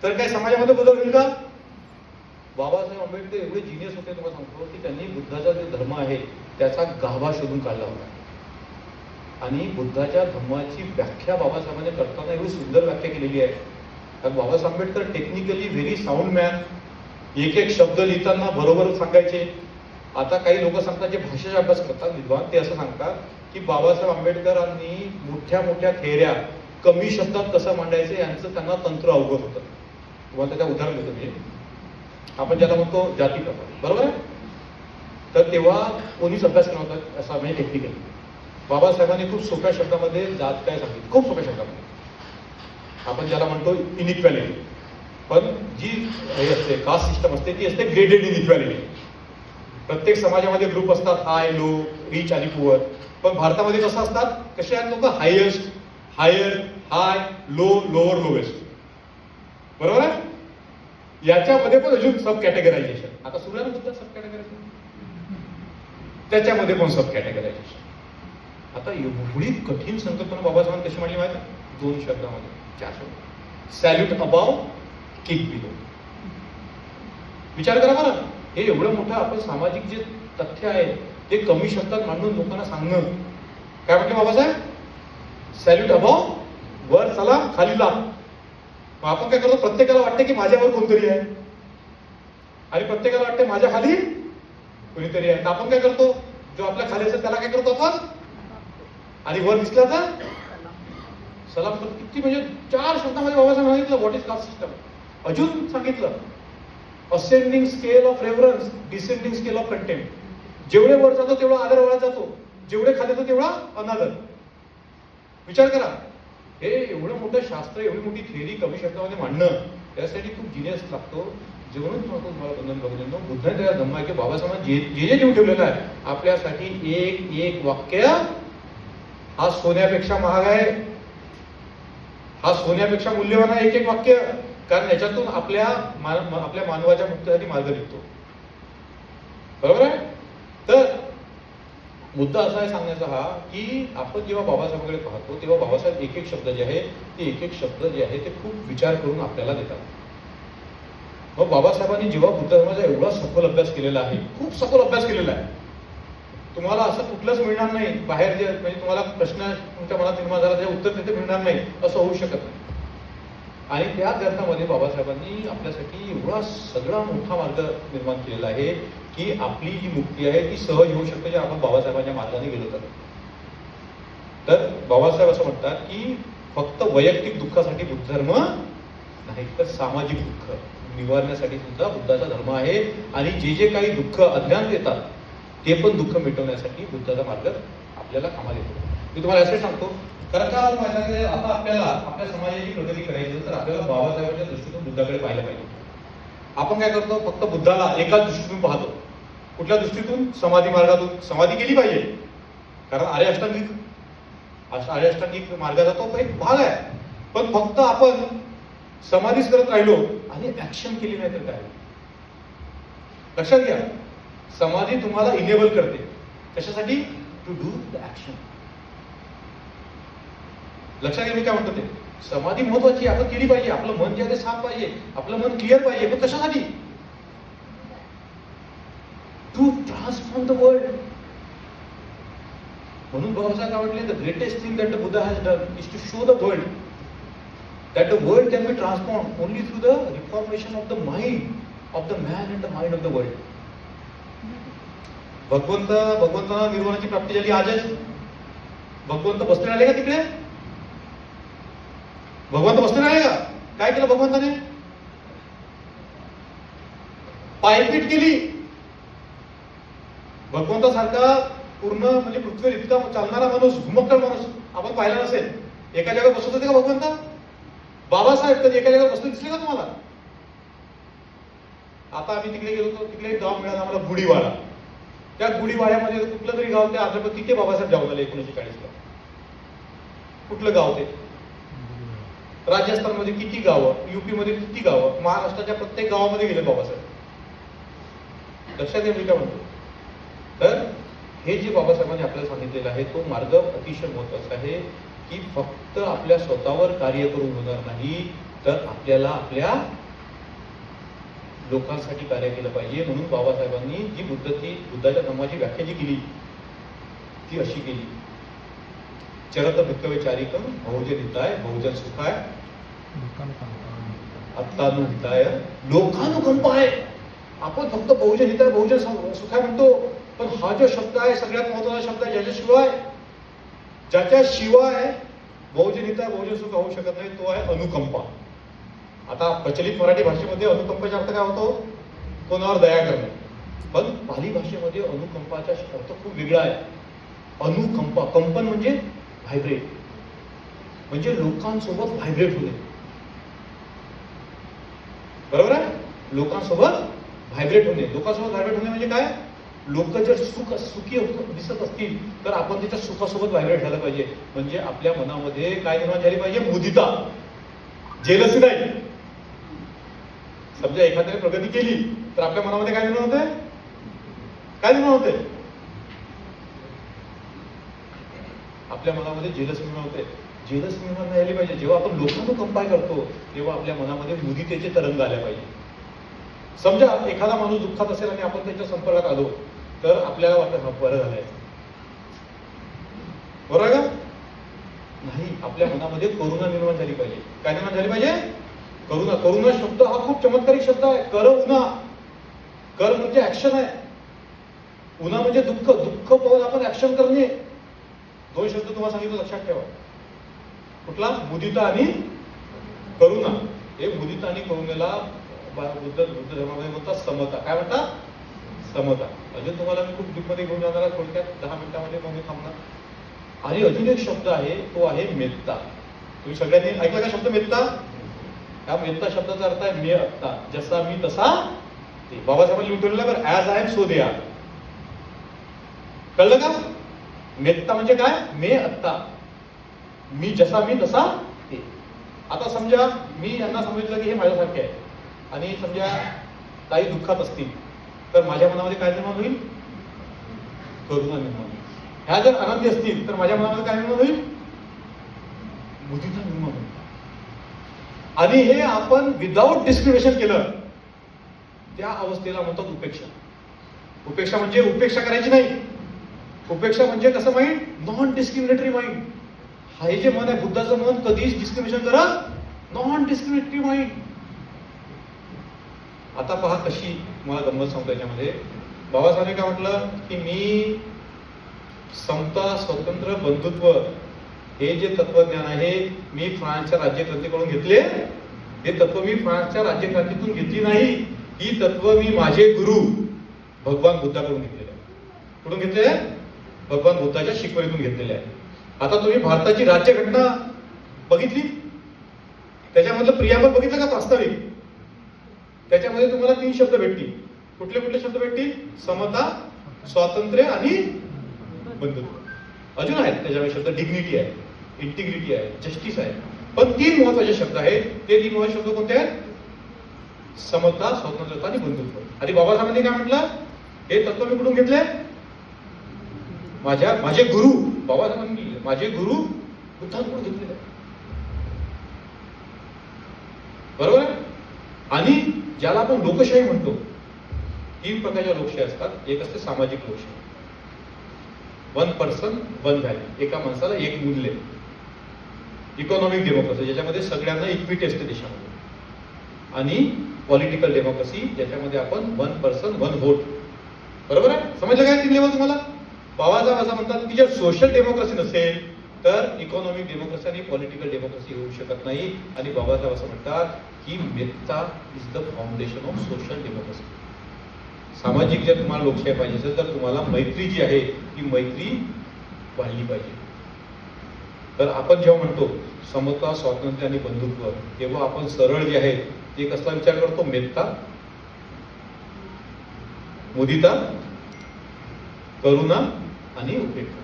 तर काय समाजामध्ये बदल होईल का? बाबासाहेब आंबेडकर एवढे जिनियस होते तुम्हाला सांगतो की त्यांनी बुद्धाचा जो धर्म आहे त्याचा गाभा शोधून काढला होता. आणि बुद्धाच्या धर्माची व्याख्या बाबासाहेबांनी करताना एवढी सुंदर व्याख्या केलेली आहे. कारण Babasaheb Ambedkar technically very sound man. एक एक शब्द लिहिताना बरोबर सांगायचे. आता काही लोक सांगतात जे भाषेचा अभ्यास करतात विद्वान, ते असं सांगतात की बाबासाहेब आंबेडकरांनी मोठ्या मोठ्या थेऱ्या कमी शब्दात कसं मांडायचं यांचं त्यांना तंत्र अवगत होतं. तुम्हाला त्याचं उदाहरण देतो मी. आपण ज्याला म्हणतो जाती प्रकार, बरोबर आहे? तर तेव्हा कोणीच अभ्यास केला होता असा म्हणजे टेक्निकली. बाबासाहेबांनी खूप सोप्या शब्दामध्ये जात काय सांगितलं, खूप सोप्या शब्दामध्ये. आपण ज्याला म्हणतो इनइक्वॅलिटी, पण जी हे असते कास्ट सिस्टम असते ती असते ग्रेडेड इनइक्वॅलिटी. प्रत्येक समाजामध्ये ग्रुप असतात, हाय, लो, रिच आणि पुअर. पण भारतामध्ये कसं असतात, कसे आहेत लोक, हायेस्ट, हायर, हाय, लो, लोअर, लोएस्ट. बरोबर आहे. याच्यामध्ये पण अजून सब कॅटेगरायझेशन आता सुरू आहे ना, सुद्धा सब कॅटेगरायझेशन, त्याच्यामध्ये पण सब कॅटेगरायझेशन. आता एवढी कठीण संकल्पना बाबासाहेबांनी कशी मांडली माहिती, 2 शब्दामध्ये, 4 शब्द. Salute above, kick below. विचार करा बरं, हे एवढं मोठं आपण सामाजिक जे तथ्य आहे ते कमी शब्दात मांडून लोकांना सांगणं. काय म्हटलं बाबासाहेब, सॅल्यूट अबाव, वर चला खाली ला. मग आपण काय करतो, प्रत्येकाला वाटते की माझ्यावर कोणतरी आहे आणि प्रत्येकाला वाटते माझ्या खाली कोणीतरी आहे. तर आपण काय करतो, जो आपल्या खाली असेल त्याला काय करतो आपण, आणि वर दिसला तर सलाम करतो. किती म्हणजे 4 शब्दामध्ये बाबासाहेब सांगितलं व्हॉट इज कास्ट सिस्टम. अजून सांगितलं ascending scale of reference, descending scale of content. जेवढे वर जातो तेवढा आदर वाढत जातो, जेवढे खाली जातो तेवढा अनादर. विचार करा, हे एवढं मोठं शास्त्र, एवढी मोठी थिअरी कमी शब्दामध्ये मांडणं, त्यासाठी खूप जिनियस लागतो. जेवढून तुम्हाला बंधन बघून बुद्धाने त्याला धम्म आहे की बाबासाहेबांना जे जे जीव ठेवलेलं आहे आपल्यासाठी, एक एक वाक्य हा सोन्यापेक्षा महाग आहे, हा सोन्यापेक्षा मूल्यवान आहे एक एक वाक्य. कारण याच्यातून आपल्या मानवाच्या मुक्तीसाठी मार्ग निघतो. बरोबर आहे. तर मुद्दा असा आहे सांगण्याचा हा की आपण जेव्हा बाबासाहेबांकडे पाहतो तेव्हा बाबासाहेब एक एक शब्द जे आहे ते एक एक शब्द जे आहे ते खूप विचार करून आपल्याला देतात. मग बाबासाहेबांनी जेव्हा बुद्ध धर्माचा एवढा सखोल अभ्यास केलेला आहे, खूप सखोल अभ्यास केलेला आहे, तुम्हाला असं कुठलंच मिळणार नाही बाहेर, जे म्हणजे तुम्हाला प्रश्न तुमच्या मनात निर्माण झाला त्याचे उत्तर तिथे मिळणार नाही असं होऊ शकत नाही. आणि त्या ग्रंथामध्ये बाबासाहेबांनी आपल्यासाठी एवढा सगळा मोठा मार्ग निर्माण केलेला आहे की आपली जी मुक्ती आहे ती सहज होऊ शकते जे आपण बाबासाहेबांच्या मार्गाने गेलो तर. बाबासाहेब असं म्हणतात की फक्त वैयक्तिक दुःखासाठी बुद्ध धर्म नाही, तर सामाजिक दुःख निवारण्यासाठी सुद्धा बुद्धाचा धर्म आहे. आणि जे जे काही दुःख अज्ञान देतात ते पण दुःख मिटवण्यासाठी बुद्धाचा मार्ग आपल्याला कामाला येतो. मी तुम्हाला असं सांगतो, कारण का आता आपल्याला आपल्या समाजाची प्रगती करायची तर आपल्याला बाबासाहेबांच्या दृष्टीतून बुद्धाकडे पाहिलं पाहिजे. आपण काय करतो, फक्त बुद्धाला एकाच दृष्टीतून पाहतो. कुठल्या दृष्टीतून, समाधी मार्गातून. समाधी केली पाहिजे कारण आर्य अष्टांगिक मार्गाचा तो एक भाग आहे. पण फक्त आपण समाधीच करत राहिलो आणि ऍक्शन केली नाही तर काय. लक्षात घ्या, समाधी तुम्हाला इनेबल करते कशासाठी, टू डू द ऍक्शन. लक्षात घ्या मी काय म्हणतो ते. समाधी महत्वाची आपण केली पाहिजे, आपलं मन जे आहे साफ पाहिजे, आपलं मन क्लिअर पाहिजे. पण कशासाठी, टू ट्रान्सफॉर्म द वर्ल्ड. म्हणून बाबासाहेब काय म्हटले, the greatest thing that the Buddha has done is to show the world that the world can be transformed only through the reformation of the mind of the man and the mind of the world. भगवंताला निर्वाणाची प्राप्ती झाली आजच. भगवंत बसले आले का तिकडे, भगवंत बसले आले का. काय केलं भगवंताने, पायपीट केली. भगवंतासारखा पूर्ण म्हणजे पृथ्वीवर इतका चालणारा माणूस, घुमक्कड माणूस आपण पाहिला नसेल. एका जागेवर बसत होते का भगवंत. बाबासाहेब कधी एका जागेवर बसले दिसले का तुम्हाला. आता आम्ही तिकडे गेलो होतो, तिकडे एक गाव मिळालं आम्हाला गुढीवाडा. त्या गुढीवाड्यामध्ये कुठलं तरी गाव ते आंध्र, तिथे बाबासाहेब जाऊन आले 1940 ला. कुठलं गाव ते, राजस्थानमध्ये किती गावं, युपी मध्ये किती गावं, महाराष्ट्राच्या प्रत्येक गावामध्ये गेले बाबासाहेब. लक्षात घ्या मी काय म्हणतो. तर हे जे बाबासाहेबांनी आपल्याला सांगितलेलं आहे तो मार्ग अतिशय महत्वाचा आहे की फक्त आपल्या स्वतःवर कार्य करून होणार नाही, तर आपल्याला आपल्या लोकांसाठी कार्य केलं पाहिजे. म्हणून बाबासाहेबांनी जी बुद्धाच्या धर्माची व्याख्या जी केली ती अशी केली, चरत भिक्खवे चारिकम बहुजन हिताय बहुजन सुखाय आत्तानुहिताय लोकानुकंपाय. आपण फक्त बहुजन हिताय बहुजन सुखाय म्हणतो, पण हा जो शब्द आहे सगळ्यात महत्वाचा शब्द आहे. ज्याच्याशिवाय बहुजन हिताय बहुजन सुख होऊ शकत नाही तो आहे अनुकंपा. आता प्रचलित मराठी भाषेमध्ये अनुकंपाचा अर्थ काय होतो, कोणावर दया करणे. पण पाली भाषेमध्ये अनुकंपाचा अर्थ खूप वेगळा आहे. अनुकंपा, कंपन म्हणजे व्हायब्रेट, म्हणजे लोकांसोबत व्हायब्रेट होणे. बरोबर आहे, लोकांसोबत व्हायब्रेट होणे. लोकांसोबत व्हायब्रेट होणे म्हणजे काय, लोक जर सुखी दिसत असतील तर आपण त्याच्या सुखासोबत व्हायब्रेट झालं पाहिजे. म्हणजे आपल्या मनामध्ये काय निर्माण झाली पाहिजे? मुदिता, जेलसी नाही. समजा एखाद्याने प्रगती केली तर आपल्या मनामध्ये काय निर्माण होते? काय निर्माण होते? आपल्या मनामध्ये जेलसी निर्माण होते. जेलसी निर्माण नाही झाली पाहिजे. जेव्हा आपण लोकांना कंपायर करतो तेव्हा आपल्या मनामध्ये मुदितेचे तरंग आले पाहिजे. समजा एखादा माणूस दुःखात असेल आणि आपण त्याच्या संपर्कात आलो तर आपल्याला वाटतं हा बरं झालंय. बरोबर आहे का? नाही, आपल्या मनामध्ये करुणा निर्माण झाली पाहिजे. काय निर्माण झाली पाहिजे? करुणा. करुणा शब्द हा खूप चमत्कारिक शब्द आहे. कर उन्हा. कर म्हणजे ऍक्शन आहे. उन्हा म्हणजे दुःख. दुःख पाहून आपण ऍक्शन करणे. दोन शब्द तुम्हाला सांगितलं, लक्षात ठेवा. कुठला? मुदिता आणि करुणा. हे मुदिता आणि करुणेला बुद्ध धर्मामध्ये म्हणतात समता. काय म्हणतात? समता. अजून तुम्हाला मी खूप डीपमध्ये घेऊन जाणार, थोडक्यात 10 मिनिटांमध्ये मग मी थांबणार. आणि अजून एक शब्द आहे, तो आहे मेत्ता. तुम्ही सगळ्यांनी ऐकला का शब्द मेत्ता? या मेत्ता शब्दाचा अर्थ आहे मे अत्ता. जसा मी तसा ते. बाबासाहेबांनी लिहून ठेवलेलं बरं, as I am so they are. कळलं का? मेत्ता म्हणजे काय? मे अत्ता. मी जसा मी तसा ते. आता समजा मी यांना समजलं की हे माझ्यासारखे आहे आणि समजा काही दुःखात असतील तर माझ्या मनामध्ये काय निर्माण होईल? करुणा निर्माण होईल. ह्या जर आनंदी असतील तर माझ्या मनामध्ये काय निर्माण होईल? मुदिता निर्माण होईल. आणि हे आपण विदाऊट डिस्क्रिमिनेशन केलं त्या अवस्थेला म्हणतात उपेक्षा. उपेक्षा म्हणजे उपेक्षा करायची नाही. उपेक्षा म्हणजे कसं माइंड? Non discriminatory mind. हे जे मन आहे बुद्धाचं मन कधीच डिस्क्रिमिनेशन करत. Non discriminatory mind. आता पहा कशी मला गंमत सांगतो याच्यामध्ये. बाबासाहेबांनी काय म्हटलं की मी समता, स्वतंत्र, बंधुत्व हे जे तत्वज्ञान आहे मी फ्रान्सच्या राज्यक्रांतीकडून घेतले. हे तत्व मी फ्रान्सच्या राज्यक्रांतीतून घेतली नाही. ही तत्व मी माझे गुरु भगवान बुद्धाकडून घेतलेले आहे. कुठून घेतलेले आहे? भगवान बुद्धाच्या शिकवणीतून घेतलेले आहे. आता तुम्ही भारताची राज्यघटना बघितली, त्याच्यामधलं प्रियामल बघितलं का? प्रास्ताविक. त्याच्यामध्ये तुम्हाला 3 शब्द भेटतील. कुठले कुठले शब्द भेटतील? समता, स्वातंत्र्य आणि बंधुत्व. अजून आहेत त्याच्यामध्ये शब्द. डिग्निटी आहे, इंटिग्रिटी आहे, जस्टिस आहे. पण 3 महत्वाचे शब्द आहेत. ते 3 महत्वाचे शब्द कोणते आहेत? समता, स्वातंत्र्यता आणि बंधुत्व. आणि बाबासाहेबांनी काय म्हटलं? हे तत्व मी कुठून घेतले? माझे गुरु बाबासाहेबांनी, माझे गुरु बुद्धांकडून घेतलेले. बरोबर आहे? आणि ज्याला आपण लोकशाही म्हणतो, 3 प्रकारच्या लोकशाही असतात. एक असते सामाजिक लोकशाही, 1 पर्सन 1 व्हॅल्यू, एका माणसाला एक मूल्य. इकॉनॉमिक डेमोक्रेसी, ज्याच्यामध्ये सगळ्यांना इक्विटी असते देशामध्ये. आणि पॉलिटिकल डेमोक्रेसी, ज्याच्यामध्ये आपण 1 पर्सन 1 व्होट. बरोबर आहे? समजलं काय 3 लेवल तुम्हाला? बाबासाहेब असं म्हणतात की जर सोशल डेमोक्रेसी नसेल तर इकॉनॉमिक डेमोक्रेसी आणि पॉलिटिकल डेमोक्रेसी होऊ शकत नाही. आणि बाबासाहेब असं म्हणतात की metta is the foundation of social democracy. सामाजिक जर तुम्हाला लोकशाही पाहिजे असेल तर तुम्हाला मैत्री जी आहे ती मैत्री वाढली पाहिजे. तर आपण जेव्हा म्हणतो समता, स्वातंत्र्य आणि बंधुत्व, तेव्हा आपण सरळ जे आहे ते कसला विचार करतो? मेत्ता, मुदिता, करुणा आणि उपेक्षा.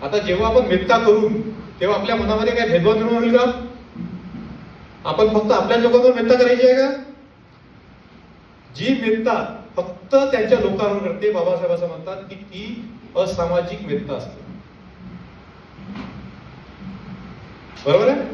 आता जेव्हा आपण मेत्ता करू तेव्हा आपल्या मनामध्ये काय भेदभाव निर्माण होईल का? आपण फक्त आपल्या लोकांवर मेत्ता करायची आहे का? जी मेत्ता फक्त त्यांच्या लोकांवर करते, बाबासाहेब असं म्हणतात की ती असामाजिक मेत्ता असते. बरोबर आहे?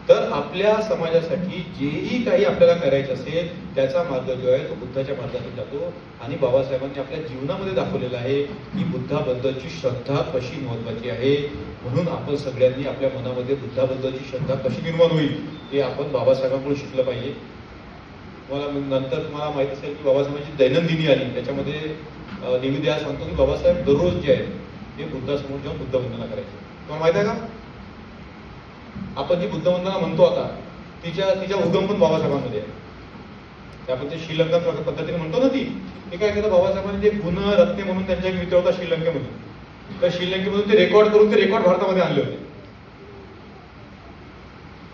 तर आपल्या समाजासाठी जेही काही आपल्याला करायचं असेल त्याचा मार्ग जो आहे तो बुद्धाच्या मार्गातून जातो. आणि बाबासाहेबांनी आपल्या जीवनामध्ये दाखवलेलं आहे की बुद्धाबद्दलची श्रद्धा कशी महत्वाची आहे. म्हणून आपण सगळ्यांनी आपल्या मनामध्ये बुद्धाबद्दलची श्रद्धा कशी निर्माण होईल हे आपण बाबासाहेबांकडून शिकलं पाहिजे. नंतर तुम्हाला माहित असेल की बाबासाहेबांची दैनंदिनी आली, त्याच्यामध्ये नेहमी द्या सांगतो की बाबासाहेब दररोज जे आहे ते बुद्धासमोर जाऊन बुद्धवंदना करायचे. तुम्हाला माहित आहे का? आपण जी बुद्धवंदना म्हणतो आता तिच्या उगम पण बाबासाहेबांमध्ये आहे. आपण ते श्रीलंका पद्धतीने म्हणतो ना ती काय केलं बाबासाहेबांनी ते गुण रत्ने म्हणून त्यांचा एक मित्र होता श्रीलंकेमध्ये. तर श्रीलंकेमधून ते रेकॉर्ड करून ते रेकॉर्ड भारतामध्ये आणले होते.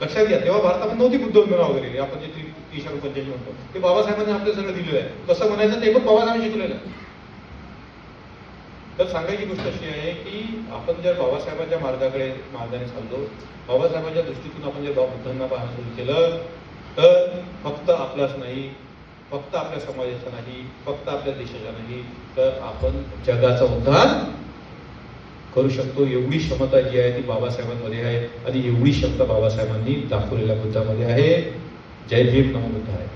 लक्षात घ्या, तेव्हा भारतामध्ये नव्हती बुद्धवंदना वगैरे आपण जे 385 म्हणतो ते बाबासाहेबांनी आपल्याला सगळं दिलेलं आहे. कसं म्हणायचं ते पण बाबासाहेबांनी शिकलेलं आहे. तर सांगायची गोष्ट अशी आहे की आपण जर बाबासाहेबांच्या मार्गाने चाललो, बाबासाहेबांच्या दृष्टीतून आपण जर बुद्धांना पाहणं सुरू केलं, तर फक्त आपलाच नाही, फक्त आपल्या समाजाचा नाही, फक्त आपल्या देशाचा नाही, तर आपण जगाचा उद्धार करू शकतो. एवढी क्षमता जी आहे ती बाबासाहेबांमध्ये आहे आणि एवढी क्षमता बाबासाहेबांनी दाखवलेल्या बुद्धामध्ये आहे. जय भीम, नमो बुद्धाय.